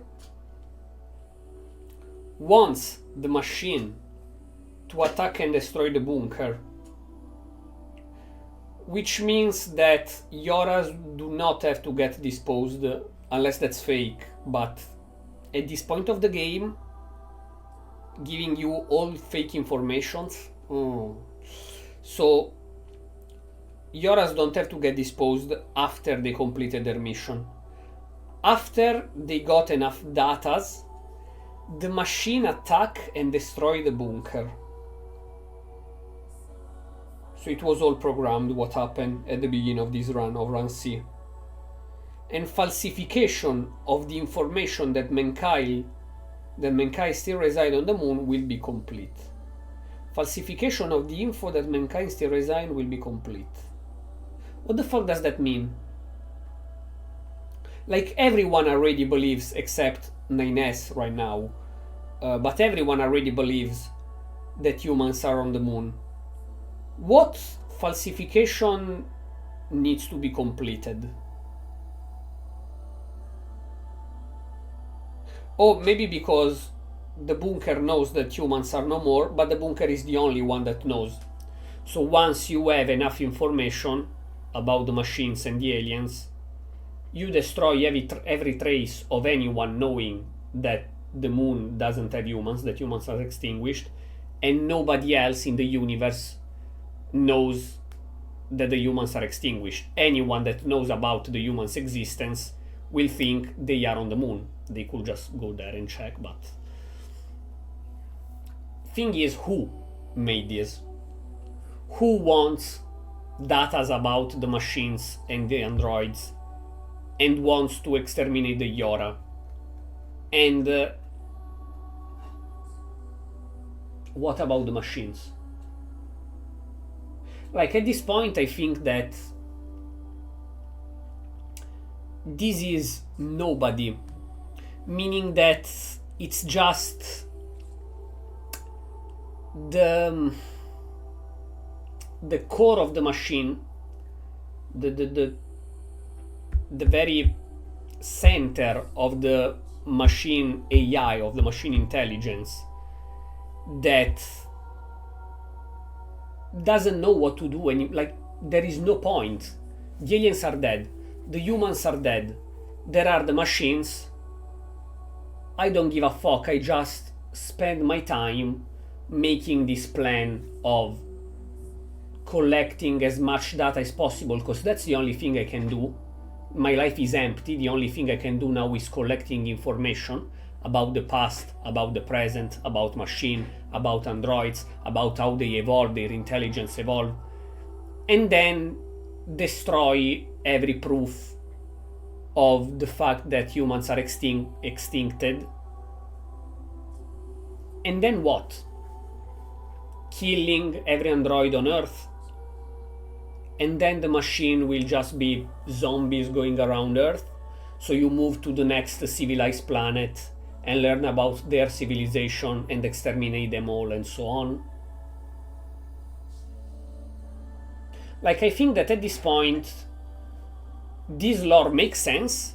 wants the machine to attack and destroy the bunker, which means that Yoras do not have to get disposed unless that's fake. But at this point of the game, giving you all fake informations, so Yoras don't have to get disposed after they completed their mission. After they got enough datas, the machine attack and destroy the bunker. So it was all programmed what happened at the beginning of this run, of Run C. And falsification of the information that mankind still reside on the moon will be complete. Falsification of the info that mankind still reside will be complete. What the fuck does that mean? Like, everyone already believes, except 9S right now, but everyone already believes that humans are on the moon. What falsification needs to be completed? Oh, maybe because the bunker knows that humans are no more, but the bunker is the only one that knows. So once you have enough information about the machines and the aliens, you destroy every trace of anyone knowing that the moon doesn't have humans, that humans are extinguished, and nobody else in the universe knows that the humans are extinguished. Anyone that knows about the humans' existence will think they are on the moon. They could just go there and check, but... Thing is, who made this? Who wants data about the machines and the androids and wants to exterminate the Yora? And what about the machines? Like, at this point, I think that this is nobody, meaning that it's just the core of the machine, the very center of the machine AI, of the machine intelligence, that doesn't know what to do. Like, there is no point. The aliens are dead, the humans are dead, there are the machines. I don't give a fuck. I just spend my time making this plan of collecting as much data as possible, because that's the only thing I can do. My life is empty. The only thing I can do now is collecting information about the past, about the present, about machine, about androids, about how they evolve, their intelligence evolve, and then destroy every proof of the fact that humans are extincted. And then what? Killing every android on Earth? And then the machine will just be zombies going around Earth? So you move to the next civilized planet and learn about their civilization and exterminate them all and so on? Like, I think that at this point, this lore makes sense,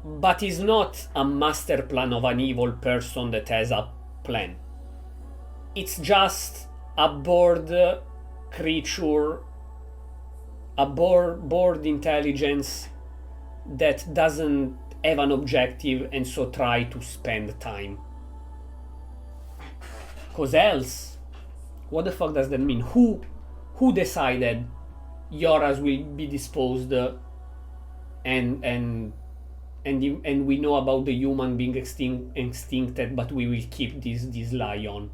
but is not a master plan of an evil person that has a plan. It's just a bored creature, a bored intelligence that doesn't have an objective and so try to spend time. Cause else, what the fuck does that mean? Who decided Yoras will be disposed and we know about the human being extincted, but we will keep this lie on?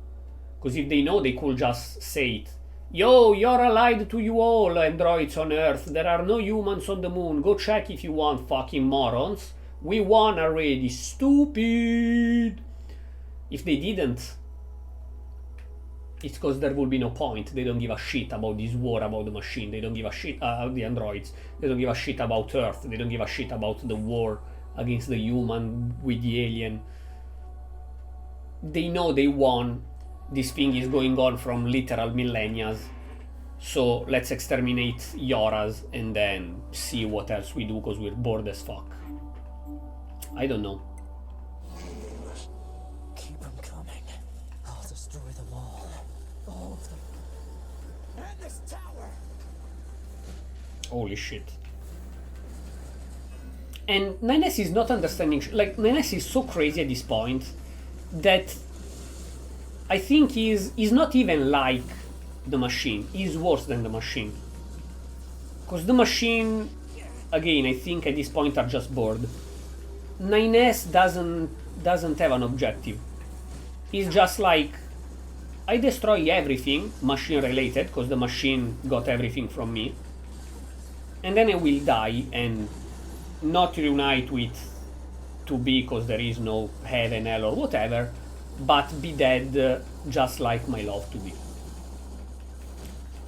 Because if they know, they could just say it. Yo, Yora lied to you all, androids on Earth. There are no humans on the moon. Go check if you want, fucking morons. We won already. Stupid. If they didn't, it's because there would be no point. They don't give a shit about this war about the machine. They don't give a shit about the androids. They don't give a shit about Earth. They don't give a shit about the war against the human with the alien. They know they won. This thing is going on from literal millennia. So let's exterminate Yoras and then see what else we do, because we're bored as fuck. I don't know. Keep them coming. I'll destroy them all. All of them. And this tower! Holy shit. And 9S is not understanding. Like, 9S is so crazy at this point that I think he's not even like the machine. He's worse than the machine. Because the machine, again, I think at this point are just bored. 9S doesn't have an objective. He's just like, I destroy everything machine related, because the machine got everything from me, and then I will die and not reunite with 2B because there is no heaven, hell or whatever, but be dead just like my love to be.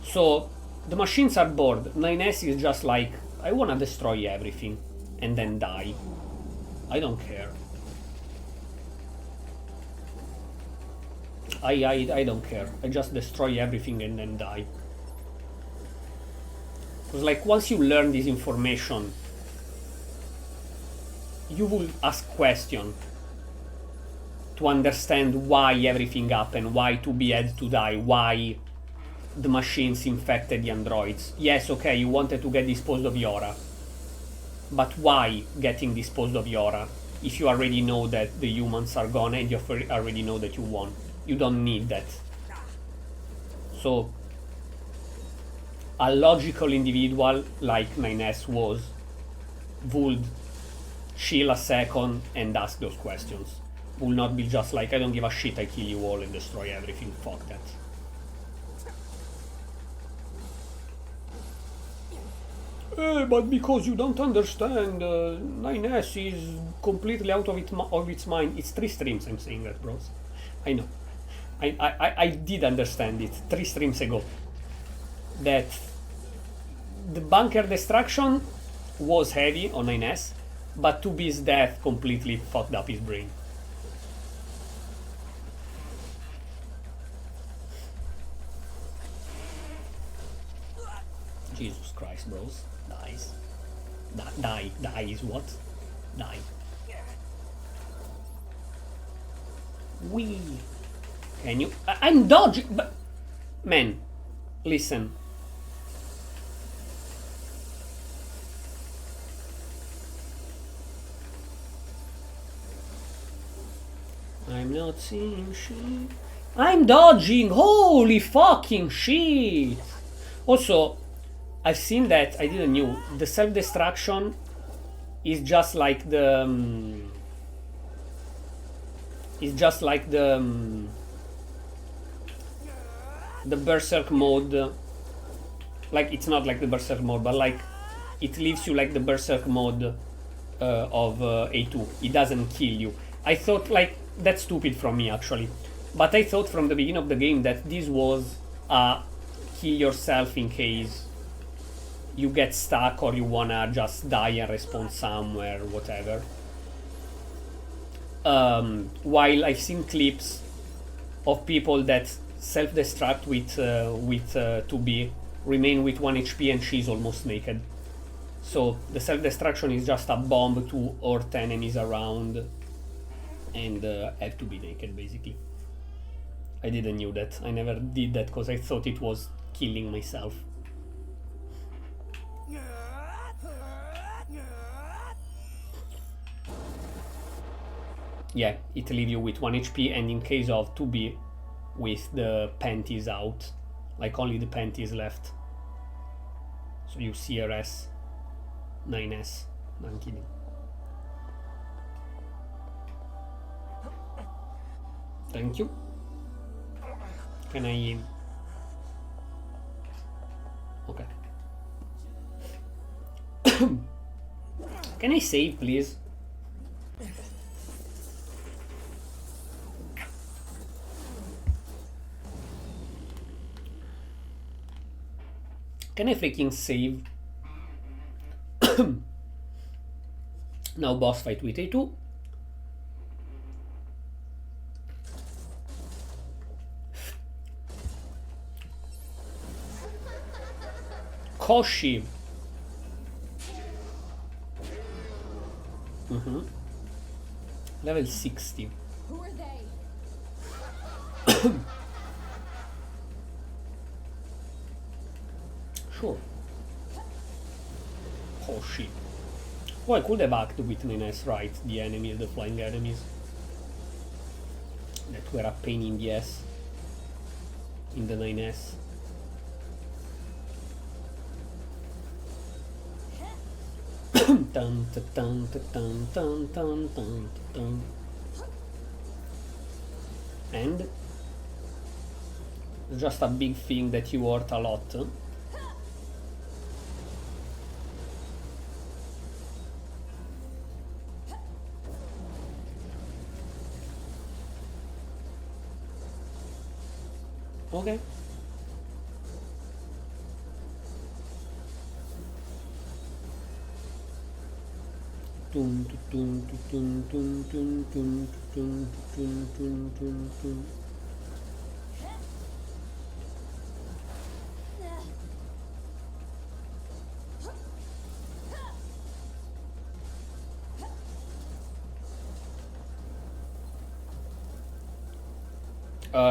So the machines are bored. 9S is just like, I wanna destroy everything and then die. I don't care. I don't care. I just destroy everything and then die. Because like once you learn this information, you will ask questions to understand why everything happened, why 2B had to die, why the machines infected the androids. Yes, okay, you wanted to get disposed of Yora. But why getting disposed of Yora if you already know that the humans are gone and you already know that you won? You don't need that. So, a logical individual like 9S was would chill a second and ask those questions. Will not be just like, I don't give a shit, I kill you all and destroy everything, fuck that. But because you don't understand, 9S is completely out of its mind. It's 3 streams I'm saying that, bros. I know. I did understand it 3 streams ago. That the bunker destruction was heavy on 9S, but 2B's death completely fucked up his brain. Jesus Christ, bros. Dies. Die is what? Die. Wee. Can you? I'm dodging, but... Man, listen. I'm not seeing shit. I'm dodging! Holy fucking shit! Also, I've seen that, I didn't know, the self-destruction is just like the... the berserk mode. Like, it's not like the berserk mode, but like it leaves you like the berserk mode of A2. It doesn't kill you. I thought, like, that's stupid from me actually, but I thought from the beginning of the game that this was kill yourself in case you get stuck or you wanna just die and respawn somewhere, whatever. While I've seen clips of people that self-destruct with 2B, remain with 1 HP and she's almost naked. So the self-destruction is just a bomb to hurt enemies around and have to be naked, basically. I didn't knew that. I never did that because I thought it was killing myself. Yeah, it leaves you with 1 HP, and in case of 2B, with the panties out. Like only the panties left. So you CRS 9S. No, I'm kidding. Thank you. Can I... Okay. Can I save, please? Can I freaking save? Now boss fight with A2. Koshi. Level 60. Who are they? Sure. Koshi. Oh, I could have acted with 9S, right? The enemies, the flying enemies. That were a pain in the ass. In the 9S. Dun, dun, dun, dun, dun, dun, dun, dun. And it's just a big thing that you hurt a lot. Huh? Okay. Dun, dun, dun, dun, dun, dun, dun, dun, dun, dun, dun.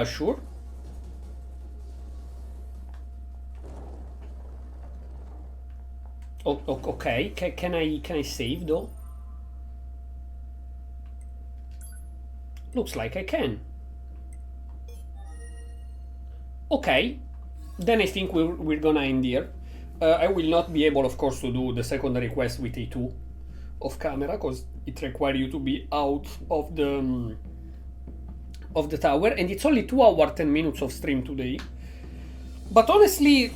Sure. Okay. Can I save though? Looks like I can. Okay, then I think we're gonna end here. I will not be able, of course, to do the secondary quest with A2 off camera because it requires you to be out of the tower, and it's only 2 hours 10 minutes of stream today. But honestly,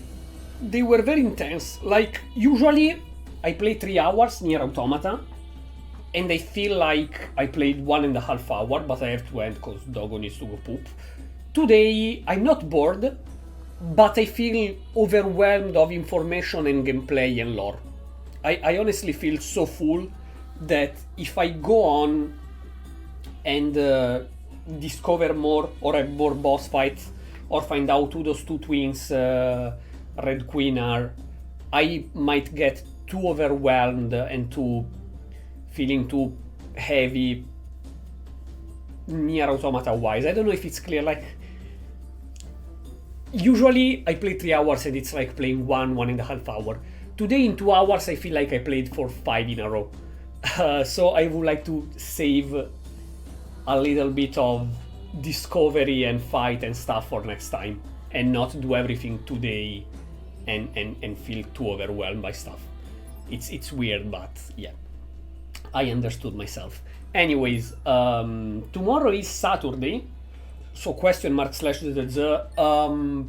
they were very intense. Like, usually I play 3 hours Nier Automata, and I feel like I played 1.5 hours, but I have to end because Doggo needs to go poop. Today, I'm not bored, but I feel overwhelmed of information and gameplay and lore. I honestly feel so full that if I go on and discover more or have more boss fights or find out who those 2 twins Red Queen are, I might get too overwhelmed and feeling too heavy Nier Automata wise. I don't know if it's clear. Like, usually I play 3 hours and it's like playing 1.5 hours. Today in 2 hours I feel like I played for 5 in a row. So I would like to save a little bit of discovery and fight and stuff for next time, and not do everything today and feel too overwhelmed by stuff. It's weird, but yeah, I understood myself. Anyways, tomorrow is Saturday, so !/the.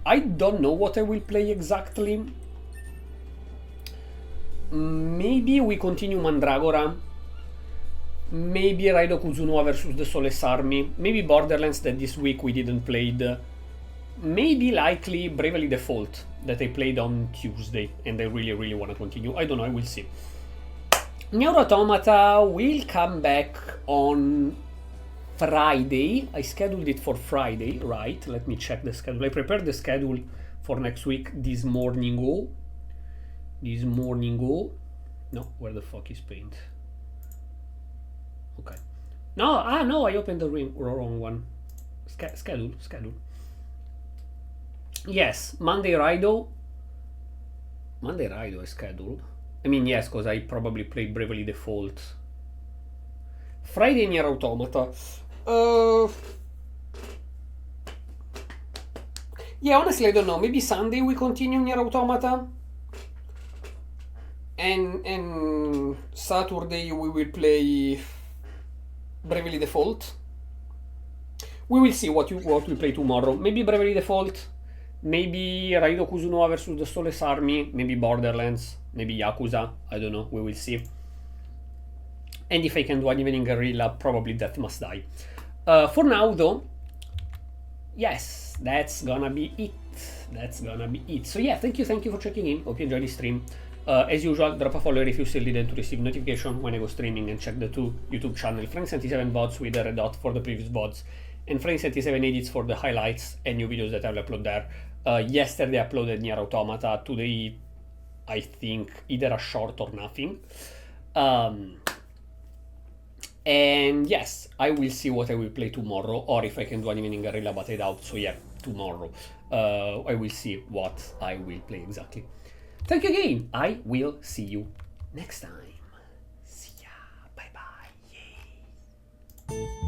I don't know what I will play exactly. Maybe we continue Mandragora. Maybe Raido Kuzunoa versus the Soulless Army. Maybe Borderlands that this week we didn't play. Maybe likely Bravely Default that I played on Tuesday and I really, really want to continue. I don't know, I will see. Nier Automata will come back on Friday. I scheduled it for Friday, right? Let me check the schedule. I prepared the schedule for next week this morning. No, where the fuck is Paint? Okay. No, no, I opened the wrong one. Schedule. Yes, Monday Raido is scheduled. I mean, yes, because I probably played Bravely Default. Friday Nier Automata. Yeah, honestly, I don't know. Maybe Sunday we continue Nier Automata. And Saturday we will play Bravely Default. We will see what we play tomorrow. Maybe Bravely Default. Maybe Raido Kuzunoa versus the Soulless Army. Maybe Borderlands. Maybe Yakuza. I don't know. We will see. And if I can do an evening guerrilla, probably Death Must Die. For now, though, yes, that's gonna be it. So yeah, thank you for checking in. Hope you enjoyed the stream. As usual, drop a follow if you still didn't to receive notification when I go streaming, and check the two YouTube channel, Franix77 VODs with a red dot for the previous VODs, and Franix77 edits for the highlights and new videos that I'll upload there. Yesterday I uploaded Nier Automata, today I think either a short or nothing. And yes, I will see what I will play tomorrow, or if I can do an evening guerrilla, but I doubt, so yeah, tomorrow. I will see what I will play exactly. Thank you again. I will see you next time. See ya. Bye bye. Yay.